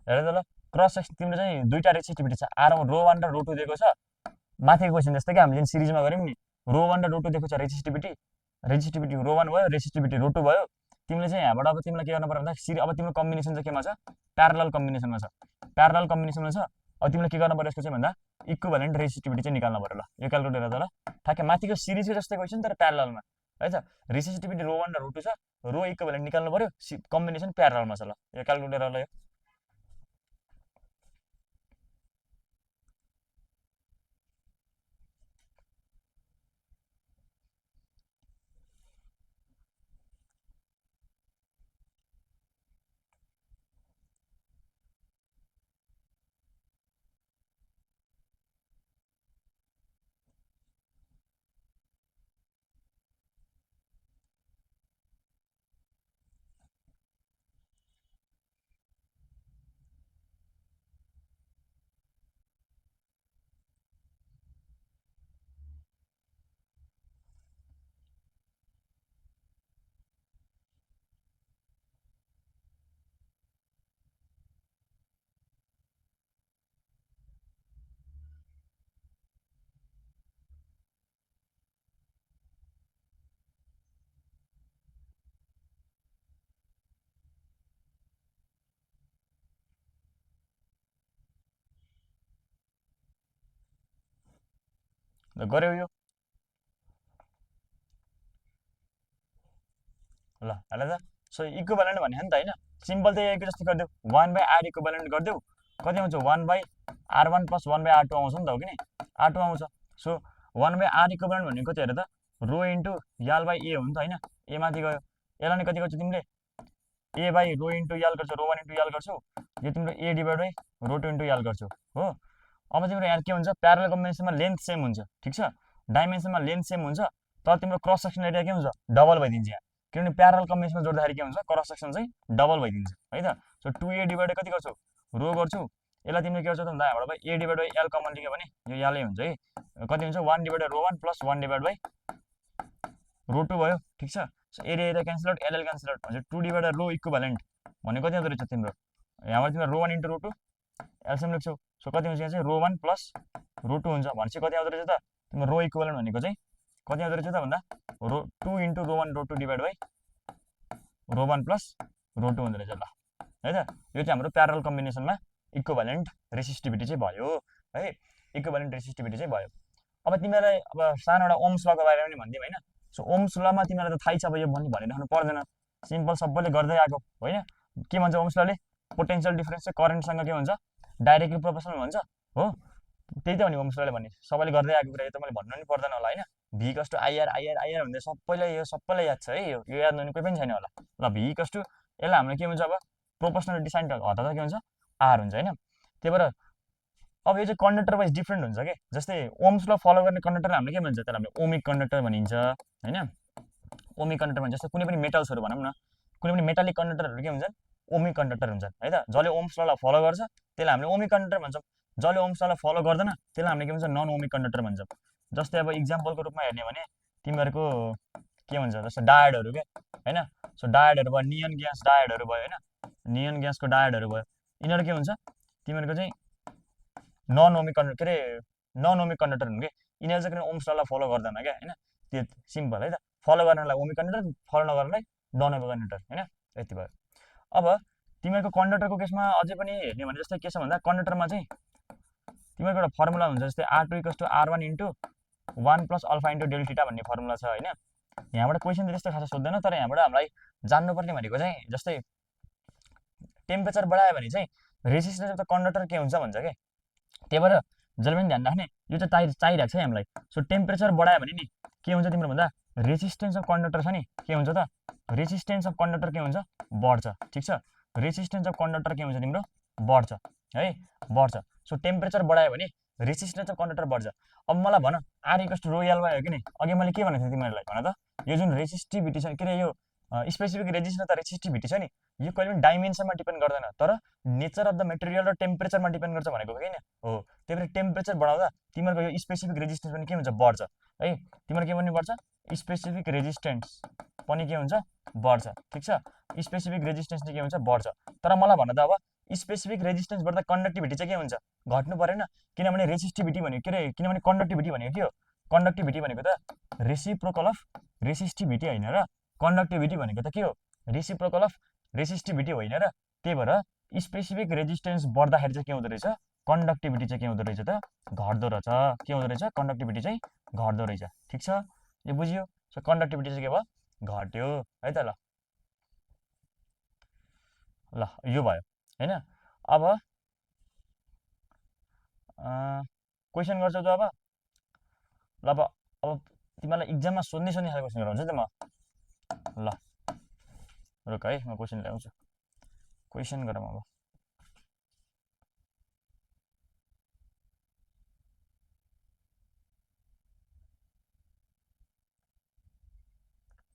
Speaker 1: हेर त ल क्रस सेक्सन तिम्रो चाहिँ दुईवटा रेजिस्टिभिटी छ, रो 1 र रो 2 दिएको छ, माथिको क्वेसन जस्तै कि हामीले सिरिजमा गऱ्यौँ नि, रो 1 र रो 2 दिएको छ रेजिस्टिभिटी, रो 1 भयो, रेजिस्टिभिटी रो 2 भयो। तिमीले चाहिँ यहाँबाट अब तिमीलाई के गर्नु पर्यो भन्दा, अब तिम्रो कम्बिनेसन चाहिँ केमा छ, प्यारलल कम्बिनेसनमा छ, प्यारलल कम्बिनेसनमा छ। अब तिमीले के गर्नु पर्यो यसको चाहिँ भन्दा, इक्विभ्यालेन्ट रेजिस्टिभिटी चाहिँ निकाल्नु पर्यो। ल यो क्यालकुलेट गरेर त ल, ठ्याक्कै माथिको सिरिजको जस्तै क्वेसन तर प्यारललमा है त, रेजिस्टिभिटी रो 1 र रो 2 छ, रो इक्विभ्यालेन्ट निकाल्नु पर्यो, कम्बिनेसन प्यारललमा छ। ल यो क्यालकुलेट गरेर ल, गऱ्यौ यो। ल हेर त, सो इक्विभ्यालेन्ट भने नि त होइन, सिम्पल चाहिँ यही जस्तो गरिदेऊ, 1 बाई R इक्विभ्यालेन्ट गरिदेऊ, कति आउँछ 1/r1 + 1/r2 आउँछ नि त हो कि नि r2 आउँछ सो 1/r इक्विभ्यालेन्ट भनेको कति हेर त रो इन्टु l/a हो नि त हैन a माथि गयो यसलाई नि कति गर्छौ तिमीले a/रो इन्टु l गर्छौ रो1 इन्टु l गर्छौ यो तिम्रो a डिभाइड बाइ रो2 इन्टु l गर्छौ हो अब तिम्रो यहाँ के हुन्छ प्यारलल कम्बिनेसनमा लेन्थ सेम हुन्छ ठीक छ डाइमेन्सनमा लेन्थ सेम हुन्छ तर तिम्रो क्रस सेक्सन एरिया के हुन्छ डबल भइदिन्छ यहाँ किनभने प्यारलल कम्बिनेसनमा जोड्दाखेरि के हुन्छ क्रस सेक्सन चाहिँ डबल भइदिन्छ है त सो 2a डिभाइड कति गर्छौ रो गर्छु यसलाई तिमीले के गर्छौ त भन्दा यहाँबाट a divide by l common लियो भने यो यलै हुन्छ है कति हुन्छ 1 डिभाइड बाइ रो1 प्लस 1 डिभाइड बाइ रो2 भयो ठीक छ so area cancel out ll cancel out हुन्छ 2 डिभाइड रो इक्विभ्यालेन्ट भने कति आउँदो रहेछ तिम्रो यहाँबाट तिम्रो रो1 इन्टु रो2 एलसिएम लेख्छौ सो कति हुन्छ यहाँ चाहिँ रो1 प्लस रो2 हुन्छ भनेपछि कति आउँदो रहेछ त तिम्रो रो इक्विभ्यालेन्ट भनेको चाहिँ कति आउँदो रहेछ त भन्दा रो2 इन्टु रो1 रो2 डिभाइड बाइ रो1 प्लस रो2 हुँदो रहेछ ल है त यो चाहिँ हाम्रो प्यारलल कम्बिनेसनमा इक्विभ्यालेन्ट रेसिस्टिभिटी चाहिँ भयो है इक्विभ्यालेन्ट रेसिस्टिभिटी चाहिँ भयो अब तिमीलाई अब सानो एउटा ओम्स लको बारेमा पनि भनिदिउँ हैन सो ओम्स लमा तिमीलाई त थाहै छ अब यो भनिराख्नु पर्दैन सिम्पल सबैले गर्दै आएको होइन के भन्छ ओम्स लले पोटेन्शियल डिफरेन्स चाहिँ करेन्टसँग के हुन्छ डाइरेक्टली प्रोपोर्सनल भन्छ हो त्यही त हो नि ओम्स लले भने सबैले गर्दै आएको कुरा यो त मैले भन्नु नि पर्दैन होला हैन v = ir ir ir भन्दै सबैलाई याद छ है यो याद नहुने कोही पनि छैन होला ल v = यसलाई हाम्रो के हुन्छ अब प्रोपोर्सनल डिसाइन हटा त के हुन्छ r हुन्छ हैन त्यही भएर अब यो चाहिँ कन्डक्टर वाइज डिफ्रेन्ट हुन्छ के जस्तै ओम्स ल फलो गर्ने कन्डक्टर हामीले के भन्छ त्यसलाई हामीले ओमिक कन्डक्टर भनिन्छ हैन ओमिक कन्डक्टर भन्छ जस्तै कुनै पनि मेटल्सहरु भनौं न कुनै पनि मेटालिक कन्डक्टरहरु के हुन्छन् ओमिक कन्डक्टर हुन्छन् है त जसले ओम्स ललाई फलो गर्छ त्यसलाई हामीले ओमिक कन्डक्टर भन्छौं जसले ओम्स ललाई फलो गर्दैन त्यसलाई हामीले के भन्छ नन ओमिक कन्डक्टर भन्छौं जस्तै अब एक्जाम्पलको रूपमा हेर्ने भने तिमीहरुको के भन्छ जस्तो डायोडहरु के हैन सो डायोडहरु भयो नियन ग्यास डायोडहरु भयो हैन नियन ग्यासको डायोडहरु भयो यिनीहरु के हुन्छ तिमीहरुको चाहिँ non ohmic conductor non ohmic conductor हुन् के यिनीहरु चाहिँ किन ओम्स ललाई फलो गर्दैन के हैन त्यो सिम्पल है त फलो गर्नलाई ओमिक कन्डक्टर फलो नगर्नलाई नन ओमिक कन्डक्टर हैन यति भयो अब तिमीहरुको कन्डक्टरको केसमा अझै पनि हेर्ने भने जस्तै के छ भन्दा कन्डक्टरमा चाहिँ तिमीहरुको एउटा फर्मुला हुन्छ जस्तै r2 = r1 * 1 + alpha * del theta भन्ने फर्मुला छ हैन यहाँबाट क्वेशन त्यस्तो खास सोध्दैन तर यहाँबाट हामीलाई जान्नुपर्ने भनेको चाहिँ जस्तै टेम्परेचर बढायो भने चाहिँ रेजिस्टेन्स अफ द कन्डक्टर के हुन्छ भन्छ के त्यही भएर जहिले पनि ध्यान राख्ने यो चाहिँ चाहिरहेको छ हामीलाई सो टेम्परेचर बढायो भने नि के हुन्छ तिम्रो भन्दा रेजिस्टेन्स अफ कन्डक्टर छ नि के हुन्छ त रेजिस्टेन्स अफ कन्डक्टर के हुन्छ बढ्छ ठीक छ रेजिस्टेन्स अफ कन्डक्टर के हुन्छ तिम्रो बढ्छ है बढ्छ सो टेम्परेचर बढायो भने रेजिस्टेन्स अफ कन्डक्टर बढ्छ अब मलाई भन r = ρl भयो कि नि अघि मैले के भनेको थिएँ तिमीहरुलाई भन त यो जुन रेजिस्टिभिटी छ के रे यो स्पेसिफिक रेजिस्टेन्स त रेजिस्टिभिटी छ नि यो कहिले पनि डाइमेन्सनमा डिपेन्ड गर्दैन तर नेचर अफ द मटेरियल र टेम्परेचरमा डिपेन्ड गर्छ भनेको हो किन हो त्यही भएर टेम्परेचर बढाउँदा तिमीहरुको यो स्पेसिफिक रेजिस्टेन्स पनि के हुन्छ बढ्छ है तिमीहरु के भन्नु पर्छ स्पेसिफिक रेजिस्टेन्स पनि के हुन्छ बढ्छ ठीक छ स्पेसिफिक रेजिस्टेन्स चाहिँ के हुन्छ बढ्छ तर मलाई भन्न त अब स्पेसिफिक रेजिस्टेन्स बढ्दा कन्डक्टिभिटी चाहिँ के हुन्छ घट्नु परेन किनभने रेजिस्टिभिटी भनेको के रे किनभने कन्डक्टिभिटी भनेको के हो कन्डक्टिभिटी भनेको त रेसिप्रोकल अफ रेसिस्टिभिटी हैन र कन्डक्टिभिटी भनेको त के हो रेसिप्रोकल अफ रेसिस्टिभिटी होइन र त्यही भएर स्पेसिफिक रेजिस्टेन्स बढ्दाखेरि चाहिँ के हुँदो रहेछ कन्डक्टिभिटी चाहिँ के हुँदो रहेछ त घट्दो रहेछ के हुँदो रहेछ कन्डक्टिभिटी चाहिँ घट्दो रहेछ ठीक छ यो बुझियो सो कन्डक्टिभिटी चाहिँ के भयो घट्यो है त ल ल यो भयो हैन अब क्वेशन गर्छौ त अब ल अब तिमीलाई एक्जाममा सोध्ने खालको क्वेशन गराउँछु त म ल रुक है म क्वेशन ल्याउँछु क्वेशन गरौँ अब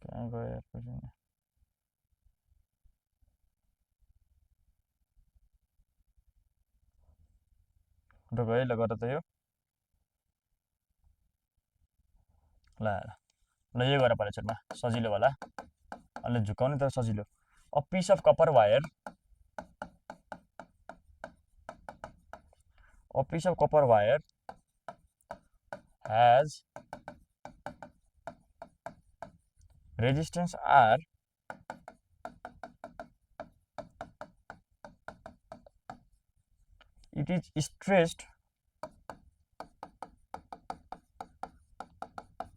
Speaker 1: कहाँ गयो क्वेशन रुक है ल गर त यो ल ल यो गर परे छुटमा सजिलो होला अलि झुकाउने तर सजिलो a piece of copper wire has resistance R it is stretched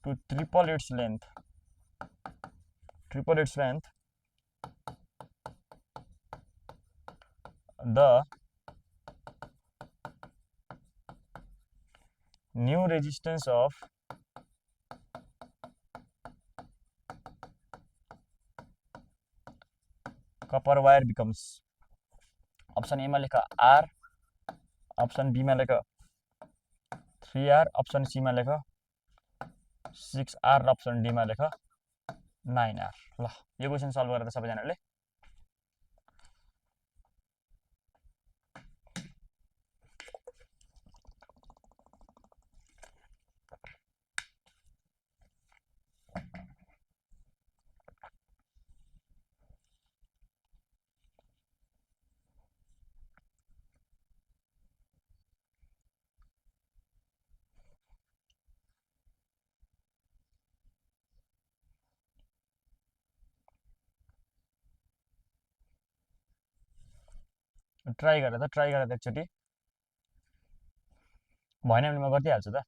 Speaker 1: to triple its length the new resistance of copper wire becomes option A मा लेख R, option B मा लेख 3R, option C मा लेख 6R, option D मा लेख 9R। ल यो क्वेसन सल्भ गरेर सबैजनाले ट्राई गरेर एकचोटि भएन भने म गरिदिइहाल्छु त।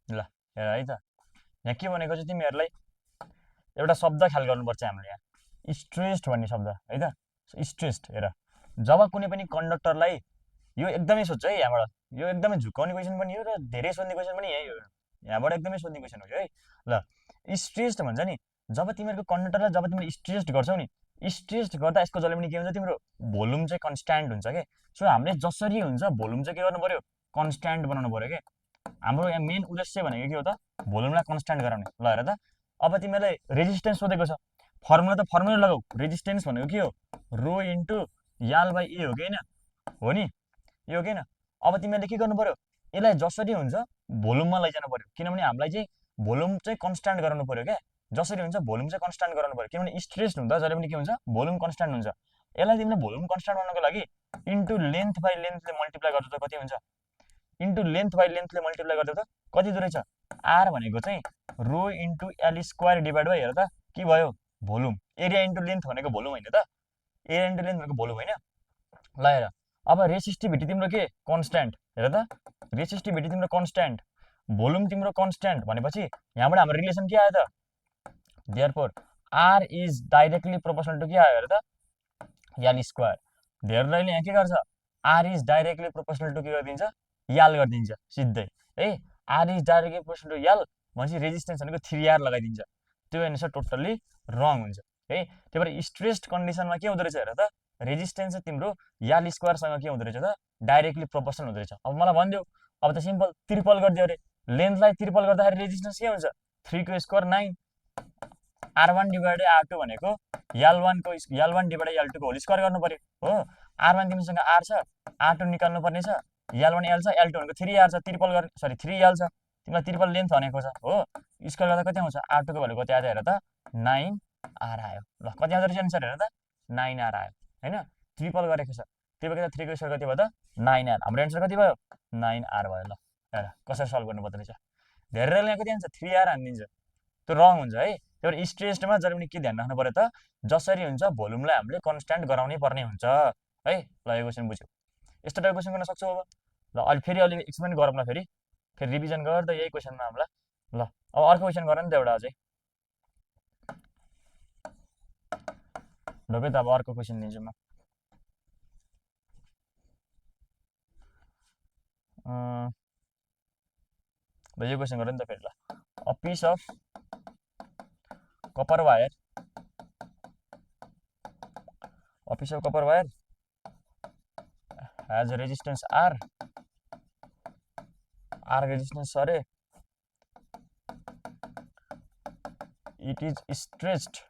Speaker 1: ल हेर है त, यहाँ के भनेको चाहिँ तिमीहरूलाई एउटा शब्द ख्याल गर्नुपर्छ हामीले यहाँ, स्ट्रेस्ड भन्ने शब्द है त। स्ट्रेस्ड हेर, जब कुनै पनि कन्डक्टरलाई, यो एकदमै सोध्छ है यहाँबाट, यो एकदमै झुक्काउने क्वेसन पनि हो र धेरै सोध्ने क्वेसन पनि यही हो, यहाँबाट एकदमै सोध्ने क्वेसन हो है। ल स्ट्रेस्ड भन्छ नि, जब तिमीहरूको कन्डक्टरलाई जब तिमीले स्ट्रेस्ड गर्छौ नि, स्ट्रेस्ड गर्दा यसको जसले पनि के हुन्छ, तिम्रो भोल्युम चाहिँ कन्स्ट्यान्ट हुन्छ के। सो हामीले जसरी हुन्छ भोल्युम चाहिँ के गर्नु पर्यो, कन्स्ट्यान्ट बनाउनु पर्यो के। हाम्रो यहाँ मेन उद्देश्य भनेको के हो त, भोल्युमलाई कन्स्ट्यान्ट गराउने। ल हेर त, अब तिमीलाई रेजिस्टेन्स सोधेको छ, फर्मुला लगाऊ। रेजिस्टेन्स भनेको के हो, रो इन्टु याल बाई ए हो कि होइन, हो नि, यो कि होइन। अब तिमीहरूले के गर्नु पर्यो, यसलाई जसरी हुन्छ भोल्युममा लैजानु पर्यो, किनभने हामीलाई चाहिँ भोल्युम चाहिँ कन्स्ट्यान्ट गराउनु पर्यो क्या। जसरी हुन्छ भोल्युम चाहिँ कन्स्ट्यान्ट गराउनु पर्यो, किनभने स्ट्रेस हुँदा जहिले पनि के हुन्छ, भोल्युम कन्स्ट्यान्ट हुन्छ। यसलाई तिमीले भोल्युम कन्स्ट्यान्ट बनाउनको लागि इन्टु लेन्थ बाई लेन्थले मल्टिप्लाई गर्दा त कति हुन्छ, इन्टु लेन्थ बाई लेन्थले मल्टिप्लाई गर्दा त कति हुँदो रहेछ, आर भनेको चाहिँ rho into L square divide by, हेर त के भयो, भोल्युम। एरिया इन्टु लेन्थ भनेको भोल्युम होइन त, एरिया इन्टु लेन्थ भनेको भोल्युम होइन। ल हेर, अब रेसिस्टिभिटी तिम्रो के कन्स्ट्यान्ट, हेर त रेसिस्टिभिटी तिम्रो कन्स्ट्यान्ट, भोल्युम तिम्रो कन्स्ट्यान्ट भनेपछि यहाँबाट हाम्रो रिलेसन के आयो त, therefore R is directly proportional to के आयो, हेर त याल स्क्वायर। धेरैले यहाँ के गर्छ, R is directly proportional to के गरिदिन्छ, याल गरिदिन्छ सिधै है। R is directly proportional to L भनेपछि रेजिस्टेन्स भनेको 3R लगाइदिन्छ, त्यो एन्सर टोटल्ली रङ हुन्छ है। त्यही भएर स्ट्रेस्ड कन्डिसनमा के हुँदो रहेछ, हेर त रेजिस्टेन्स चाहिँ तिम्रो याल स्क्वायरसँग के हुँदो रहेछ त, डाइरेक्टली प्रोपोर्सनल हुँदो रहेछ। अब मलाई भनिदेऊ, अब त सिम्पल त्रिपल गरिदियो अरे, लेन्थलाई त्रिपल गर्दाखेरि रेजिस्टेन्स के हुन्छ, 3 को स्क्वायर 9, R1 डिभाइड R2 भनेको याल1 डिभाइड याल2 को होल स्क्वायर गर्नु पर्यो हो। R1 तिमीसँग R छ, R2 निकाल्नु पर्ने छ, याल1 L छ, L2 भनेको 3R छ, त्रिपल गर्ने सरी 3L छ, तिमीलाई त्रिपल लेन्थ भनेको छ हो। स्क्वायर गर्दा कति आउँछ, R2 को भ्यालु कति आयो हेर त, 9R आयो। ल कति आउँदो रहेछ एन्सर, हेर त 9R आयो होइन, ट्रिपल गरेको छ, त्यो भएर 3 को स्क्वायर कति भयो त 9R, हाम्रो एन्सर कति भयो 9R भयो। ल हेर कसरी सल्भ गर्नु पर्दो रहेछ, धेरैले कति आन्छ 3R हानिदिन्छ, त्यो रङ हुन्छ है। त्यो भएर स्ट्रेस्डमा जहिले पनि के ध्यान राख्नु पर्यो त, जसरी हुन्छ भोल्युमलाई हामीले कन्स्ट्यान्ट गराउनै पर्ने हुन्छ है। ल यो क्वेसन बुझ्यौ, यस्तो टाइपको क्वेसन गर्न सक्छौ अब। ल अहिले फेरि अलिक एक्सप्लेन गरौँ ल, फेरि रिभिजन गर्दा यही क्वेसनमा हामीलाई। ल अब अर्को क्वेसन गर नि त एउटा अझै, ल त अब अर्को क्वेसन दिन्छु म। ल यो क्वेसन गर नि त फेरि। ल a piece of copper wire, a piece of copper wire has a resistance R resistance, sorry, it is stretched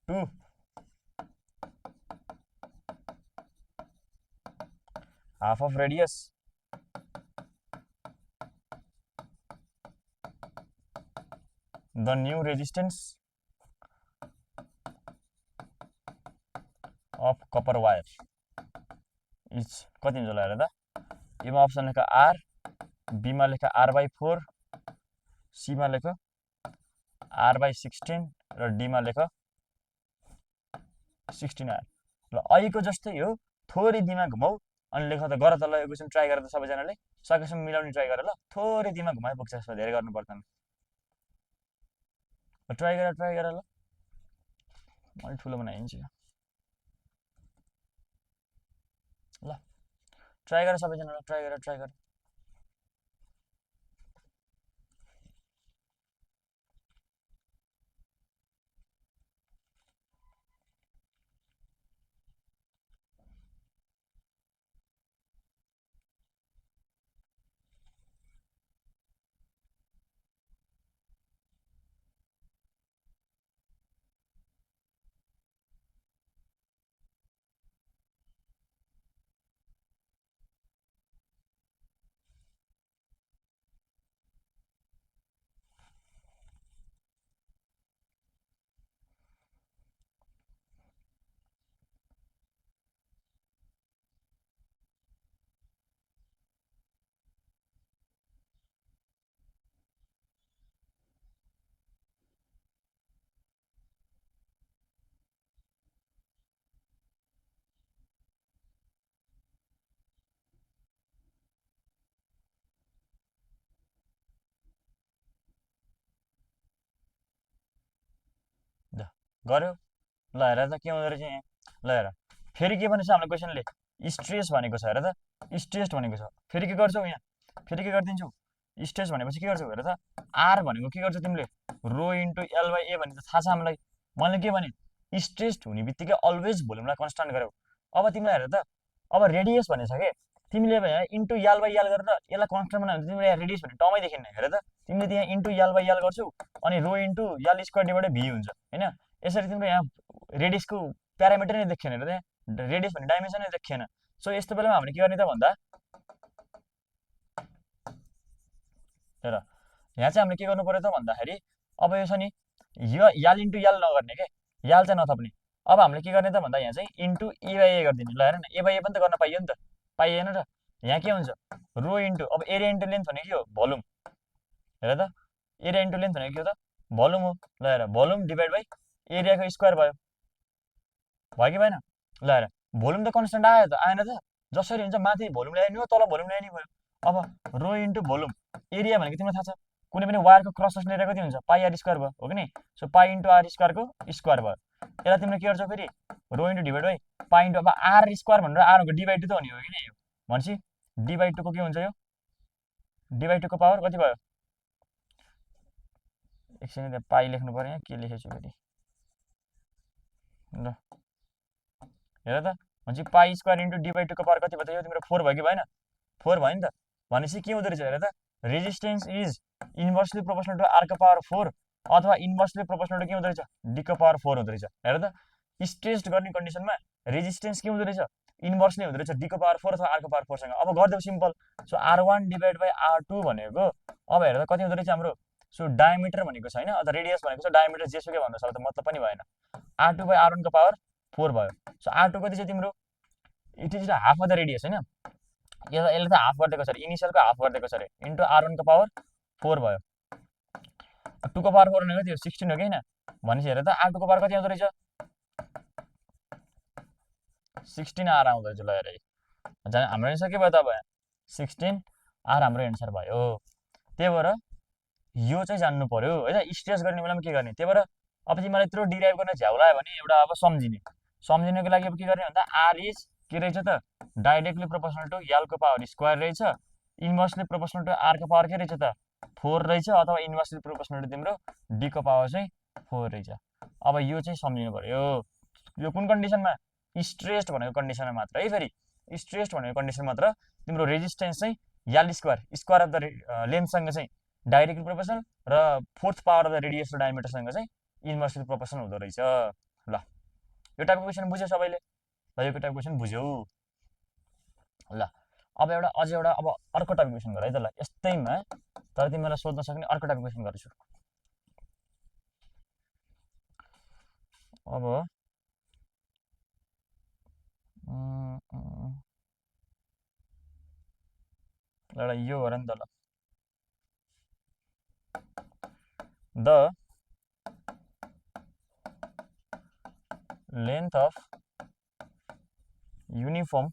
Speaker 1: to half of radius the new resistance of copper wire each कति हुन्छ ल हेर त एमा अप्सन लेख आर बीमा लेख r/4 सीमा लेख r/16 र डीमा लेख 16r ल अहिलेको जस्तै हो थोरै दिमाग घुमाऊ अनि लेख त गर त ल यो क्वेसन ट्राई गर त सबैजनाले सकेसम्म मिलाउने ट्राई गर ल थोरै दिमाग घुमाए पुग्छ यसमा धेरै गर्नु पर्दैन ट्राई गर ल मैले ठुलो बनाइदिन्छु ल ट्राई गर सबैजनाले ट्राई गर गर्यो ल हेर त के हुँदो रहेछ यहाँ ल हेर फेरि के भनेछ हाम्रो क्वेसनले स्ट्रेस भनेको छ हेर त स्ट्रेस भनेको छ फेरि के गर्छौ यहाँ फेरि के गरिदिन्छौ स्ट्रेस भनेपछि के गर्छौ हेर त आर भनेको के गर्छौ तिमीले रो इन्टु l/a भने त थाहा छ हामीलाई मैले के भने स्ट्रेस्ड हुने बित्तिकै अलवेज भोल्युमलाई कन्स्टान्ट गर्यौ अब तिमीलाई हेर त अब रेडियस भनेछ के तिमीले यहाँ इन्टु l/l गरेर यसलाई कन्स्टान्ट बनायो भने तिमीले यहाँ रेडियस भन्ने टर्मै देखिन्न हेर त तिमीले त्यहाँ इन्टु l/l गर्छौ अनि रो इन्टु l स्क्वायर डिभाइडेड भी हुन्छ होइन यसरी तिम्रो यहाँ रेडियसको प्यारामिटर नै देखिएन हेर त्यहाँ रेडियस भन्ने डाइमेन्सन नै देखिएन सो यस्तो बेलामा हामीले के गर्ने त भन्दा हेर यहाँ चाहिँ हामीले के गर्नु पर्यो त भन्दाखेरि अब यो छ नि यो याल इन्टु याल नगर्ने के याल चाहिँ नथप्ने अब हामीले के गर्ने त भन्दा यहाँ चाहिँ इन्टु a/a गरिदिने ल हेर न a/a पनि त गर्न पाइयो नि त पाइएन र यहाँ के हुन्छ रो इन्टु अब एरिया इन्टु लेन्थ भनेको के हो भोल्युम हेर त एरिया इन्टु लेन्थ भनेको के हो त भोल्युम हो ल हेर भोल्युम डिभाइड बाई एरियाको स्क्वायर भयो कि भएन ल हेर भोल्युम त कन्सटेन्ट आयो त आएन त जसरी हुन्छ माथि भोल्युम ल्याइने हो तल भोल्युम ल्याइने भयो अब रो इन्टु भोल्युम एरिया भनेको तिमीलाई थाहा छ कुनै पनि वायरको क्रस सेक्सन एरिया कति हुन्छ पाइ आर स्क्वायर भयो हो कि नि सो पाइ इन्टु आर स्क्वायरको स्क्वायर भयो यसलाई तिमीले के गर्छौ फेरि रो इन्टु डिभाइड बाई पाइ इन्टु अब आर स्क्वायर भनेर आरको डिभाइड टू त हुने हो कि नि यो भनेपछि डिभाइड टूको के हुन्छ यो डिभाइड टूको पावर कति भयो एकछिन त्यहाँ पाइ लेख्नु पर्यो यहाँ के लेखेछु फेरि ल हेर त भनेपछि पाइ स्क्वायर इन्टु डिभाइड टूको पावर कति भयो त यो तिम्रो 4 भयो कि भएन 4 भयो नि त भनेपछि के हुँदो रहेछ हेर त resistance is inversely proportional to आरको पावर 4 अथवा इन्भर्सली प्रोपोर्सनल टु के हुँदो रहेछ डीको पावर 4 हुँदो रहेछ हेर त स्ट्रेस्ड गर्ने कन्डिसनमा रेजिस्टेन्स के हुँदो रहेछ इन्भर्सली हुँदो रहेछ डीको पावर 4 अथवा आरको पावर 4 सँग अब गरिदेऊ simple so r1 divide by r2 भनेको अब हेर त कति हुँदो रहेछ हाम्रो सो डायमिटर भनेको छ होइन अथवा रेडियस भनेको छ डायमिटर जेसुकै भन्नु सक्छ मतलब पनि भएन r2 बाई r1 को पावर 4 भयो सो r2 कति छ तिम्रो it is half of the radius होइन यसले त हाफ गरिदिएको छ अरे इनिसियलको हाफ गरिदिएको छ अरे इन्टु r1 को पावर 4 भयो 2 को पावर 4 भनेको त्यो 16 हो कि होइन भनेपछि हेर त r2 को पावर कति आउँदो रहेछ 16r आउँदो रहेछ ल हेर हाम्रो एन्सर के भयो त अब 16r हाम्रो एन्सर भयो त्यही भएर यो चाहिँ जान्नु पर्यो होइन स्ट्रेस गर्ने बेलामा के गर्ने त्यही भएर अब तिमीलाई यत्रो डिराइभ गर्न झ्याउलायो भने एउटा अब सम्झिनको लागि अब के गर्ने भन्दा आर इज के रहेछ त डाइरेक्टली प्रोपोर्सनल टु यालको पावर स्क्वायर रहेछ इन्भर्सली प्रोपोर्सनल टु आरको पावर के रहेछ त 4 रहेछ अथवा इन्भर्सली प्रोपोर्सनल टु तिम्रो डीको पावर चाहिँ 4 रहेछ अब यो चाहिँ सम्झिनु पर्यो यो कुन कन्डिसनमा स्ट्रेस्ड भनेको कन्डिसनमा मात्र है फेरि स्ट्रेस्ड भनेको कन्डिसन मात्र तिम्रो रेजिस्टेन्स चाहिँ याल स्क्वायर अफ द लेन्थसँग चाहिँ डाइरेक्टली प्रोपोर्सनल र fourth power of the radius र डायमिटरसँग चाहिँ इन्भर्सली प्रोपोर्सनल हुँदो रहेछ ल यो टाइपको क्वेसन बुझ्यो सबैले ल यो टाइपको क्वेसन बुझ्यौ ल अब एउटा अझै एउटा अब अर्को टाइपको क्वेसन गर है त ल यस्तैमा तर तिमीलाई सोध्न सक्ने अर्को टाइपको क्वेसन गर्छु अब एउटा यो गर नि त ल the length of uniform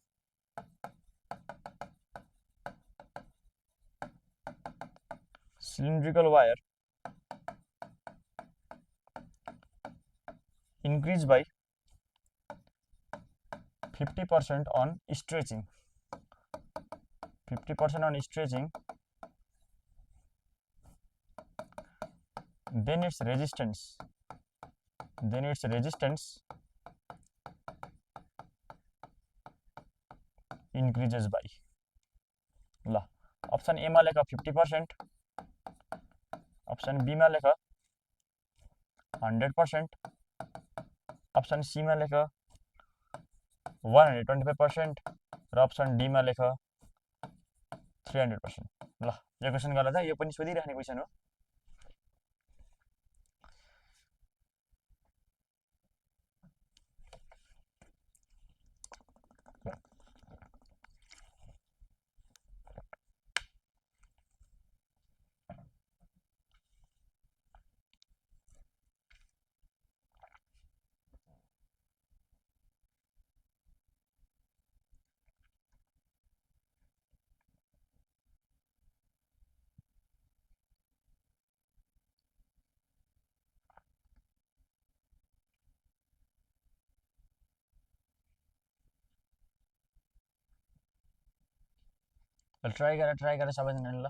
Speaker 1: cylindrical wire increase by 50% on stretching. 50% on stretching, then its resistance increases by ल अप्सन ए मा लेख 50%, अप्सन बी मा लेख 100%, अप्सन सी मा लेख 125% र अप्सन डी मा लेख 300%. ल यो क्वेसन गर्दा त यो पनि सोधिराख्ने क्वेसन हो. ट्राई गर सबैजनाले ल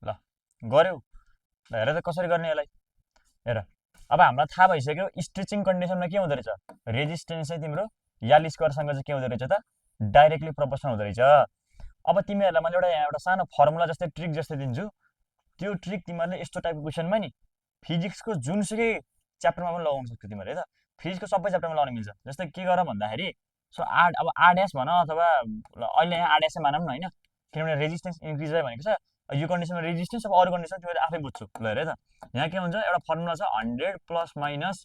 Speaker 1: ल गर्यौ ल हेर त कसरी गर्ने यसलाई हेर अब हामीलाई थाहा भइसक्यो स्ट्रेचिङ कन्डिसनमा के हुँदो रहेछ रेजिस्टेन्स चाहिँ तिम्रो यल स्क्वायरसँग चाहिँ के हुँदो रहेछ त डाइरेक्टली प्रोपोर्सनल हुँदो रहेछ अब तिमीहरूलाई मैले एउटा यहाँ एउटा सानो फर्मुला जस्तै ट्रिक जस्तै दिन्छु त्यो ट्रिक तिमीहरूले यस्तो टाइपको क्वेसनमा नि फिजिक्सको जुनसुकै च्याप्टरमा पनि लगाउन सक्छौ तिमीहरूले त फिजिक्सको सबै च्याप्टरमा लगाउन मिल्छ जस्तै के गर भन्दाखेरि सो अब आरड्यास भन अथवा अहिले यहाँ आरड्यासै मानौँ न होइन किनभने रेजिस्टेन्स इन्क्रिज भयो भनेको छ यो कन्डिसनमा रेजिस्टेन्स अब अरू कन्डिसन तिमीले आफै बुझ्छौ ल हेर त यहाँ के हुन्छ एउटा फर्मुला छ 100 plus minus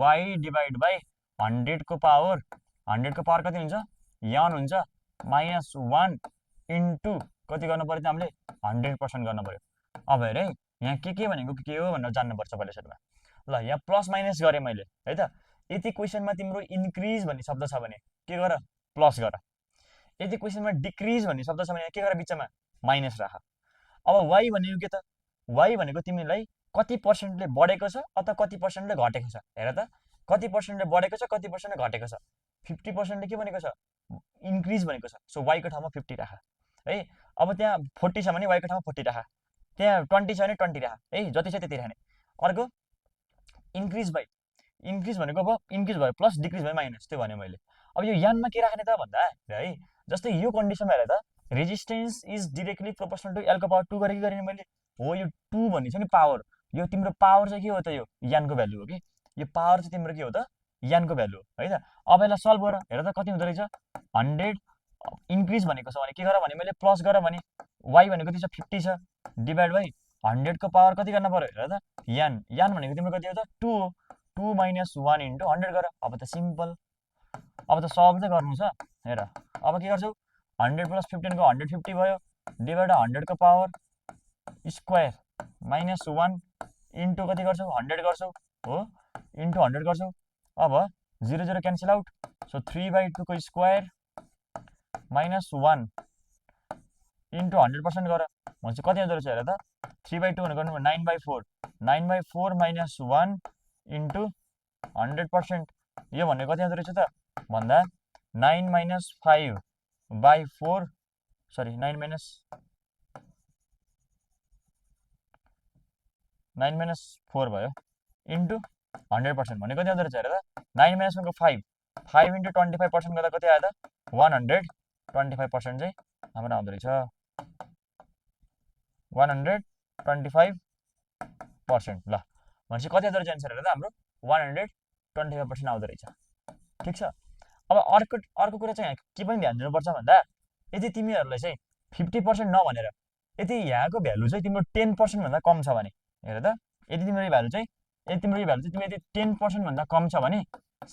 Speaker 1: y divide by 100 को पावर 100 को पावर कति हुन्छ यन हुन्छ माइनस 1 इन्टु कति गर्नु पर्यो हामीले 100% गर्नु पर्यो अब हेर है यहाँ के भनेको के हो भनेर जान्नुपर्छ पहिला सुरुमा ल यहाँ प्लस माइनस गरेँ मैले है त यदि क्वेसनमा तिम्रो इन्क्रिज भन्ने शब्द छ भने के गर प्लस गर यदि क्वेसनमा डिक्रिज भन्ने शब्द छ भने के गर बिचमा माइनस राख अब वाइ भनेको के त वाइ भनेको तिमीलाई कति पर्सेन्टले बढेको छ अथवा कति पर्सेन्टले घटेको छ हेर त कति पर्सेन्टले बढेको छ कति पर्सेन्टले घटेको छ 50%ले के भनेको छ इन्क्रिज भनेको छ सो वाइको ठाउँमा 50 राख है अब त्यहाँ 40 छ भने वाइको ठाउँमा 40 राख त्यहाँ 20 छ भने 20 राख है जति छ त्यति राख्ने अर्को इन्क्रिज भनेको अब इन्क्रिज भयो प्लस डिक्रिज भयो माइनस त्यो भने मैले अब यो यानमा के राख्ने त भन्दा है जस्तै यो कन्डिसनमा हेर त resistance is directly proportional to एलको पावर 2 गरेको गरेँ मैले हो यो 2 भन्ने छ नि पावर यो तिम्रो पावर चाहिँ के हो त यो यानको भ्यालु हो कि यो पावर चाहिँ तिम्रो के हो त यानको भ्यालु हो है त अब यसलाई सल्भ गर हेर त कति हुँदो रहेछ 100 इन्क्रिज भनेको छ भने के गर भने मैले प्लस गर भने वाइ भनेको कति छ 50 छ डिभाइड बाई 100 को पावर कति गर्न पर्यो हेर त यान भनेको तिम्रो कति हो त 2 हो 2 माइनस 1 इन्टु 100 गर अब त सिम्पल अब त सल्भ चाहिँ गर्नु छ हेर अब के गर्छौ 100 प्लस 15 को 150 भयो डिभाइड 100 को पावर स्क्वायर माइनस 1 इन्टु कति गर्छौ 100 गर्छौ हो इन्टु 100 गर्छौ अब 0 0 क्यान्सल आउट सो 3/2 को स्क्वायर माइनस 1 इन्टु 100% गर भनेपछि कति आउँदो रहेछ हेर त 3/2 भनेको 9/4 9/4 माइनस 1 इन्टु 100% यो भनेको कति आउँदो रहेछ त भन्दा 9 माइनस 5/4 सरी 9 माइनस 9 माइनस 4 भयो इन्टु 100% भने कति आउँदो रहेछ हेर त 9 माइनस 1 को 5 5 इन्टु 25% गर्दा कति आयो त 125% चाहिँ हाम्रो आउँदो रहेछ 125% ल भनेपछि कति आउँदो रहेछ एन्सर हेर त हाम्रो 125% आउँदो रहेछ ठिक छ अब अर्को कुरा चाहिँ के पनि ध्यान दिनुपर्छ भन्दा यदि तिमीहरूलाई चाहिँ 50% नभनेर यदि यहाँको भ्यालु चाहिँ तिम्रो 10% भन्दा कम छ भने हेर त यदि तिम्रो यो भ्यालु चाहिँ तिम्रो यो भ्यालु चाहिँ तिम्रो यदि 10% भन्दा कम छ भने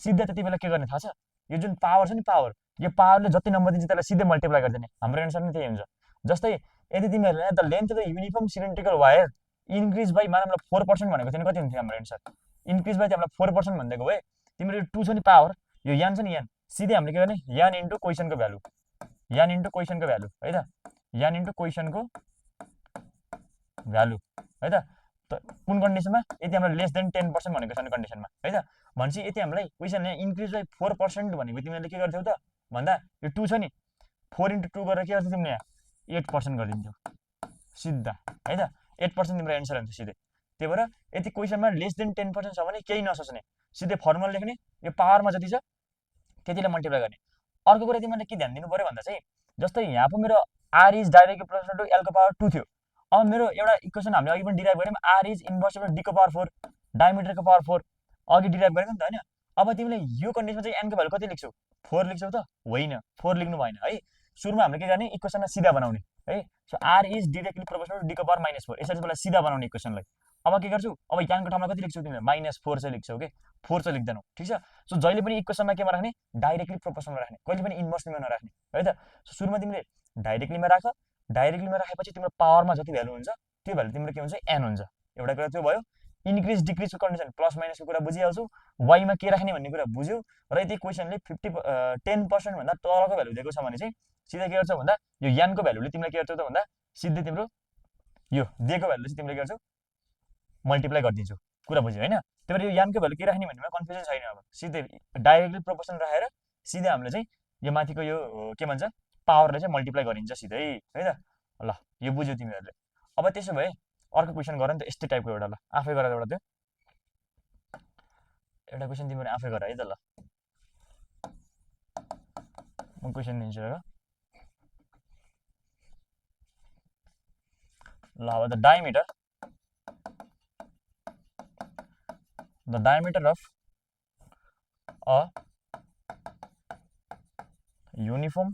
Speaker 1: सिधै त्यति बेला के गर्ने थाहा छ यो जुन पावर छ नि पावर यो पावरले जति नम्बर दिन्छ त्यसलाई सिधै मल्टिप्लाई गरिदिने हाम्रो एन्सर नै त्यही हुन्छ जस्तै यदि तिमीहरूले the length of the uniform cylindrical wire increase by मानव 4% भनेको थियो नि कति हुन्थ्यो हाम्रो एन्सर इन्क्रिज बाई चाहिँ हामीलाई 4% भनिदिएको भए तिम्रो यो 2 छ नि पावर यो यान छ नि यान सिधै हामीले के गर्ने यान इन्टु क्वेसनको भ्यालु यान इन्टु क्वेसनको भ्यालु है त यान इन्टु क्वेसनको भ्यालु है त कुन कन्डिसनमा यदि हामीलाई लेस देन 10% भनेको छ कन्डिसनमा है त भनेपछि यदि हामीलाई क्वेसनले इन्क्रिज बाई 4% भनेको तिमीले के गर्थ्यौ त भन्दा यो 2 छ नि 4 इन्टु 2 गरेर के गर्थ्यौ तिमीले 8% गरिदिन्थ्यौ सिधा है त 8% तिम्रो एन्सर हुन्छ सिधै त्यही भएर यदि क्वेसनमा लेस देन 10% छ भने केही नसोच्ने सिधै फर्मुला लेख्ने यो पावरमा जति छ त्यतिले मल्टिप्लाई गर्ने अर्को कुरा तिमीले के ध्यान दिनु पर्यो भन्दा चाहिँ जस्तै यहाँ पो मेरो R is directly proportional to L को पावर 2 थियो अब मेरो एउटा इक्वेसन हामीले अघि पनि डिराइभ गऱ्यौँ आर इज इन्भर्स डी को पावर 4 डायमिटरको पावर 4 अघि डिराइभ गरेको नि त होइन अब तिमीले यो कन्डिसनमा चाहिँ एनको भ्यालु कति लेख्छौ 4 लेख्छौ त होइन 4 लेख्नु भएन है सुरुमा हामीले के गर्ने इक्वेसनलाई सिधा बनाउने है so R is directly proportional to D को पावर -4 यसरी त्यसलाई सिधा बनाउने इक्वेसनलाई अब के गर्छु अब यानको ठाउँमा कति लेख्छौ तिमीले -4 चाहिँ लेख्छौ के 4 चाहिँ लेख्दैनौ ठिक छ सो जहिले पनि इक्वेसनमा केमा राख्ने डाइरेक्टली प्रोपोर्सनलमा राख्ने कहिले पनि इन्भर्सलीमा नराख्ने है त सो सुरुमा तिमीले डाइरेक्टलीमा राख डाइरेक्टलीमा राखेपछि तिम्रो पावरमा जति भ्यालु हुन्छ त्यो भ्यालु तिम्रो के हुन्छ एन हुन्छ एउटा कुरा त्यो भयो इन्क्रिज डिक्रिजको कन्डिसन प्लस माइनसको कुरा बुझिहाल्छौ वाइमा के राख्ने भन्ने कुरा बुझ्यौ र यदि क्वेसनले 10% भन्दा तलको भ्यालु दिएको छ भने चाहिँ सिधै के गर्छौ भन्दा यो यानको भ्यालुले तिमीले के गर्छौ त भन्दा सिधै तिम्रो यो दिएको भ्यालुले चाहिँ तिमीले के गर्छौ मल्टिप्लाई गरिदिन्छौ कुरा बुझ्यौ होइन त्यही भएर यो यानको भ्यालु के राख्ने भन्नेमा कन्फ्युजन छैन अब सिधै डाइरेक्टली प्रोपोर्सनल राखेर सिधै हामीले चाहिँ यो माथिको यो के भन्छ पावरले चाहिँ मल्टिप्लाई गरिन्छ सिधै है त ल यो बुझ्यौ तिमीहरूले अब त्यसो भए अर्को क्वेसन गर नि त यस्तै टाइपको एउटा ल आफै गर एउटा त्यो एउटा क्वेसन तिमीले आफै गर है त ल म क्वेसन दिन्छु हेर ल अब the diameter of a uniform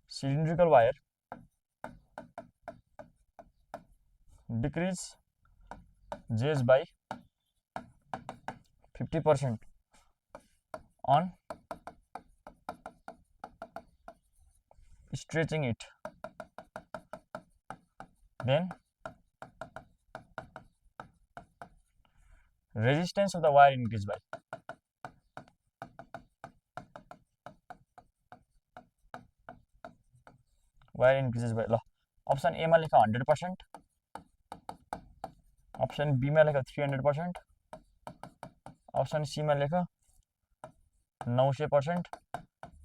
Speaker 1: cylindrical wire decreases by 50% on stretching it, then resistance of the wire increase by wire increases by ल अप्सन ए मा लेख 100%, अप्सन बी मा लेख 300%, अप्सन सी मा लेख 900%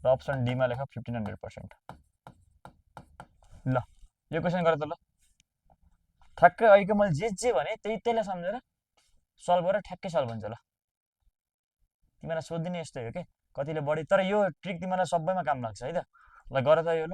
Speaker 1: र अप्सन डी मा लेख 1500%। ल यो क्वेसन गर त ल ठ्याक्कै अहिलेको मैले जे भने त्यहीलाई सम्झेर सल्भ गरेर ठ्याक्कै सल्भ हुन्छ ल तिमीलाई सोधिदिने यस्तै हो के कतिले बढी तर यो ट्रिक तिमीलाई सबैमा काम लाग्छ है त ल गर त यो ल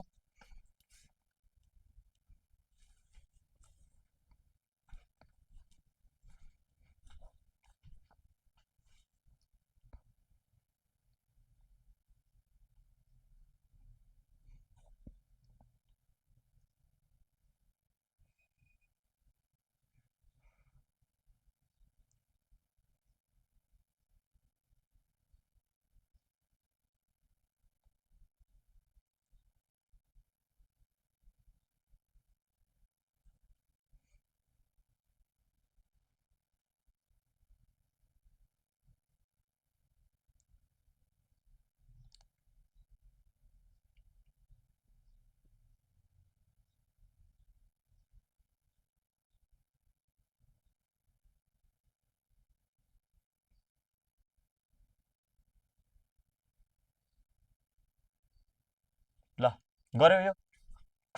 Speaker 1: ल गर्यो यो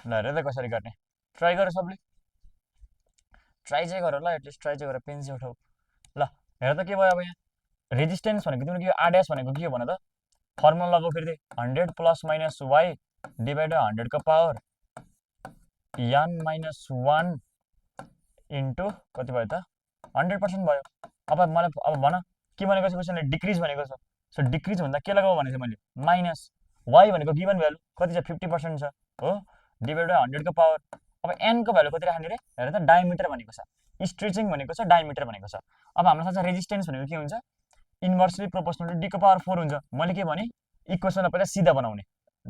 Speaker 1: ल हेर त कसरी गर्ने ट्राई गर सबले ट्राई चाहिँ गर ल एटलिस्ट ट्राई चाहिँ गर पेन चाहिँ उठाऊ ल हेर त के भयो अब यहाँ रेजिस्टेन्स भनेको तिम्रो के हो आरडिएस भनेको के हो भन त फर्मुला लगाऊ फेरि 100 प्लस माइनस वाई डिभाइड 100 को पावर n माइनस 1 इन्टु कति भयो त 100% भयो अब मलाई अब भन के भनेको छ क्वेसनले डिक्रिज भनेको छ सो डिक्रिज भन्दा के लगाऊ भनेको मैले माइनस वाई भनेको गिभन भ्यालु कति छ 50% छ हो डिभाइड बाइ 100 को पावर अब n को भ्यालु कति राख्ने रे हेर त डायमिटर भनेको छ स्ट्रेचिङ भनेको छ डायमिटर भनेको छ अब हामीलाई थाहा छ रेजिस्टेन्स भनेको के हुन्छ इन्भर्सली प्रोपोर्सनल टु d को पावर 4 हुन्छ मैले के भने इक्वेसनलाई पहिला सिधा बनाउने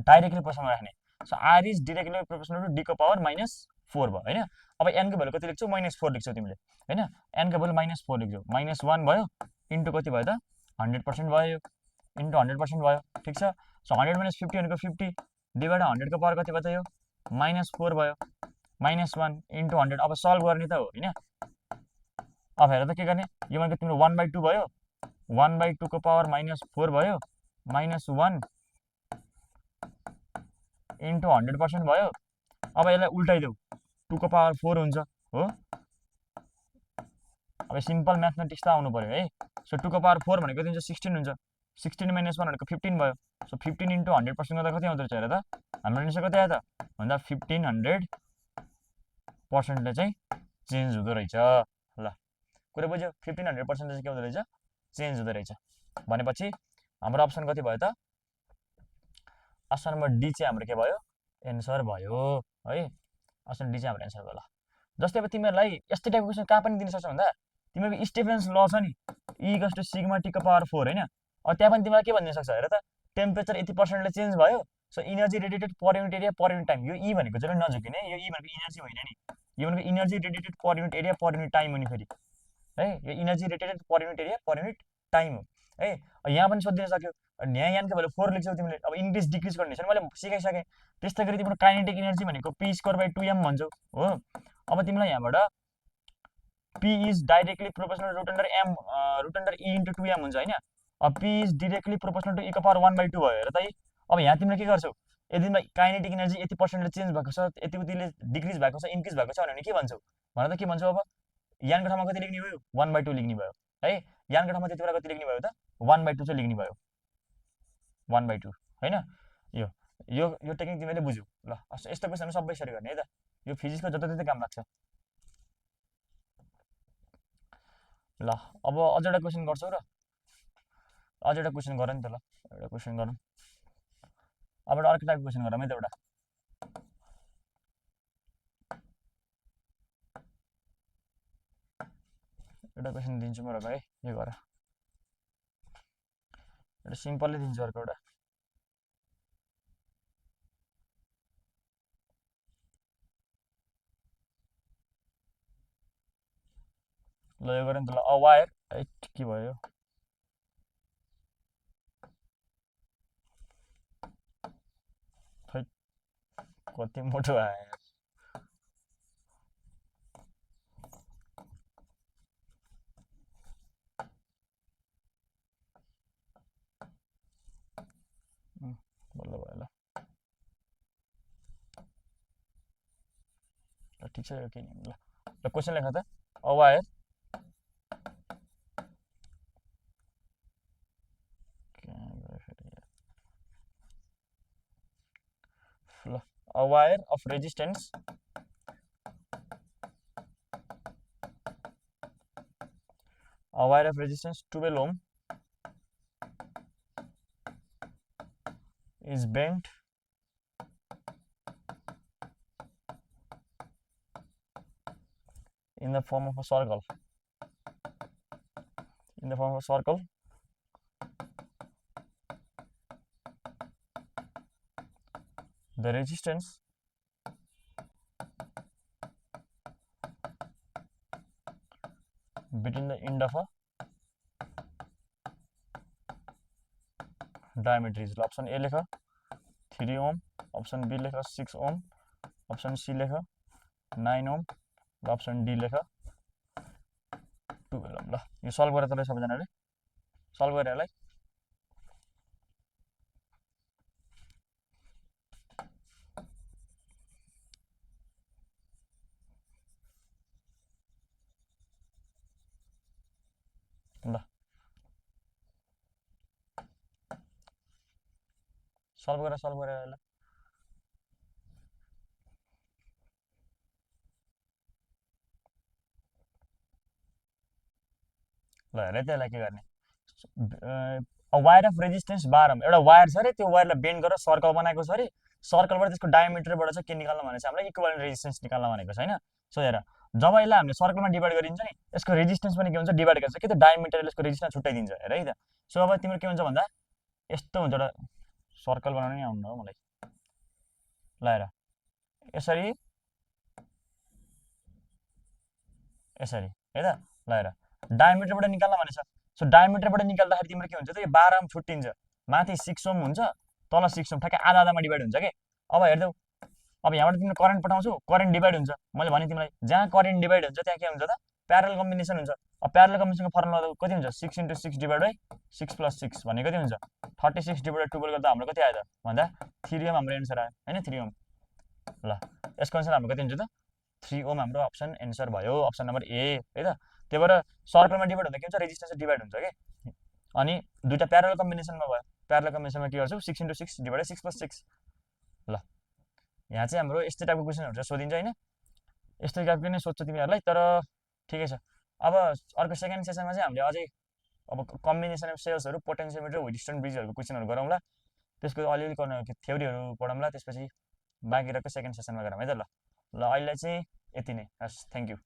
Speaker 1: डाइरेक्टली प्रोपोर्सनल राख्ने so r is directly proportional to d को पावर -4 भयो हैन अब n को भ्यालु कति लेख्छौ -4 लेख्छौ तिमीले हैन n को भ्यालु -4 लेख्छौ -1 भयो इन्टु कति भयो त 100% भयो इन्टु 100% भयो ठीक छ सो 100 - 50 भनेको 50 डिभाइड 100 को पावर कति भयो त यो -4 भयो -1 इन्टु 100 अब सल्भ गर्ने त हो हैन अब हेर त के गर्ने यो भनेको तिम्रो 1/2 भयो 1/2 को पावर -4 भयो -1 इन्टु 100% भयो अब यसलाई उल्टाइदेऊ 2 को पावर 4 हुन्छ हो अब सिम्पल म्याथमेटिक्स त आउनु पर्यो है सो 2 को पावर 4 भनेको दिन्छ 16 हुन्छ 16 - 1 भनेको 15 भयो सो 15 इन्टु 100% गर्दा कति आउँदो रहेछ हेर त हाम्रो आन्सर कति आयो त भन्दा 1500% ले चाहिँ चेन्ज हुँदो रहेछ ल कुरा बुझ्यो 1500% चाहिँ के हुँदो रहेछ चेन्ज हुँदो रहेछ भनेपछि हाम्रो अप्सन कति भयो त अप्सन नम्बर डी चाहिँ हाम्रो के भयो एन्सर भयो है अप्सन डी चाहिँ हाम्रो एन्सर भयो ल जस्तै अब तिमीहरूलाई यस्तै टाइपको क्वेसन कहाँ पनि दिन सक्छ भन्दा तिमीहरूको स्टिफेन्स ल छ नि E equals to sigma T को पावर 4 हैन अब त्यहाँ पनि तिमीलाई के भन्न सक्छ हेर त टेम्परेचर यति % ले चेन्ज भयो so energy radiated per unit area per unit time यो E भनेको चाहिँ नझुकिने यो E भनेको इनर्जी होइन नि यो भनेको energy radiated per unit area per unit time हो नि फेरि है यो energy radiated per unit area per unit time हो है यहाँ पनि सोधिदिन सक्यो यहाँ यानको भ्यालु 4 लेख्छौ तिमीले अब इन्क्रिज डिक्रिज गर्ने छ मैले सिकाइसकेँ त्यस्तै गरी तिम्रो काइनेटिक इनर्जी भनेको p²/2m भन्छौ हो अब तिमीलाई यहाँबाट p is directly proportional root under e into 2m हुन्छ हैन अब p is directly proportional to e को पावर 1/2 भयो हेर त अब यहाँ तिमीले के गर्छौ यदि काइनेटिक इनर्जी यति % ले चेन्ज भएको छ यति उतिले डिक्रिज भएको छ इन्क्रिज भएको छ भने के भन्छौ भन त के भन्छौ अब यानको ठाउँमा कति लेख्ने भयो 1/2 लेख्ने भयो है यानको ठाउँमा त्यति बेला कति लेख्ने भयो त 1/2 चाहिँ लेख्ने भयो 1/2 हैन यो यो यो टेक्निक तिमीले बुझ्यौ ल यस्तो क्वेसन सबै यसरी गर्ने है त यो फिजिक्सको जति काम लाग्छ ल अब अझ एउटा क्वेसन गर्छौ र अझ एउटा क्वेसन गर नि त ल एउटा क्वेसन गरौँ अब एउटा अर्को टाइपको क्वेसन गरौँ है त एउटा क्वेसन दिन्छु म र है यो गर एउटा सिम्पलले दिन्छु अर्को एउटा ल यो गरे नि त ल अ वायर के भयो कति मोटो आयो बल्ल भयो ल ठिक छ यो के ल ल क्वेसन लेख त अ वायर ल a wire of resistance a wire of resistance 12 ohm is bent in the form of a circle the resistance between the end of a diameter is option A लेख 3 ohm option B लेख 6 ohm option C लेख 9 ohm option D लेख 12 ohm ल यो सल्भ गरेर तपाईं सबैजनाले सल्भ गरेर यसलाई सल्भ गरेर ल ल हेर है त्यसलाई के गर्ने वायर अफ रेजिस्टेन्स 12 एउटा वायर छ अरे त्यो वायरलाई बेन्ड गरेर सर्कल बनाएको छ अरे सर्कलबाट त्यसको डायमिटरबाट चाहिँ के निकाल्न भनेको छ हामीलाई इक्विभ्यालेन्ट रेजिस्टेन्स निकाल्न भनेको छ हैन सो हेर जब यसलाई हामीले सर्कलमा डिभाइड गरिन्छ नि यसको रेजिस्टेन्स पनि के हुन्छ डिभाइड गर्छ कि त्यो डायमिटरले यसको रेजिस्टेन्स छुट्याइदिन्छ हेर है त सो अब तिम्रो के हुन्छ भन्दा यस्तो हुन्छ एउटा सर्कल बनाउनु नै आउनु हो मलाई ल हेर यसरी यसरी है त ल हेर डायमिटरबाट निकाल्न भनेछ सो डायमिटरबाट निकाल्दाखेरि तिम्रो के हुन्छ त यो 12 ओम छुट्टिन्छ माथि 6 ओम हुन्छ तल 6 ओम ठ्याक्कै आधा आधामा डिभाइड हुन्छ के अब हेर्देऊ अब यहाँबाट तिमीले करेन्ट पठाउँछौ करेन्ट डिभाइड हुन्छ मैले भने तिमीलाई जहाँ करेन्ट डिभाइड हुन्छ त्यहाँ के हुन्छ त प्यारल कम्बिनेसन हुन्छ अब प्यारल कम्बिनेसनको फर्मुला कति हुन्छ 6 × 6 डिभाइड बाई 6 + 6 भन्ने कति हुन्छ 36 डिभाइड 12 गर्दा हाम्रो कति आयो त भन्दा 3 ओम हाम्रो एन्सर आयो हैन 3 ओम ल यसको आन्सर हाम्रो कति हुन्छ त 3 ओम हाम्रो अप्सन एन्सर भयो अप्सन नम्बर ए है त त्यही भएर सर्कलमा डिभाइड हुँदा के हुन्छ रेजिस्टेन्स डिभाइड हुन्छ के अनि दुईटा प्यारल कम्बिनेसनमा भयो प्यारल कम्बिनेसनमा के गर्छौ 6 × 6 डिभाइड 6 + 6 ल यहाँ चाहिँ हाम्रो यस्तै टाइपको क्वेसनहरु चाहिँ सोधिन्छ हैन यस्तै टाइपको नै सोध्छु तिमीहरुलाई तर ठिकै छ अब अर्को सेकेन्ड सेसनमा चाहिँ हामीले अझै अब कम्बिनेसन अफ सेल्सहरु पोटेन्सियोमिटर व्हिटस्टोन ब्रिजहरुको क्वेसनहरु गरौँला त्यसको अलिअलि थ्योरीहरु पढौँला त्यसपछि बाँकी रहेको सेकेन्ड सेसनमा गरौँ है त ल ल अहिले चाहिँ यति नै हस् थ्यांक यू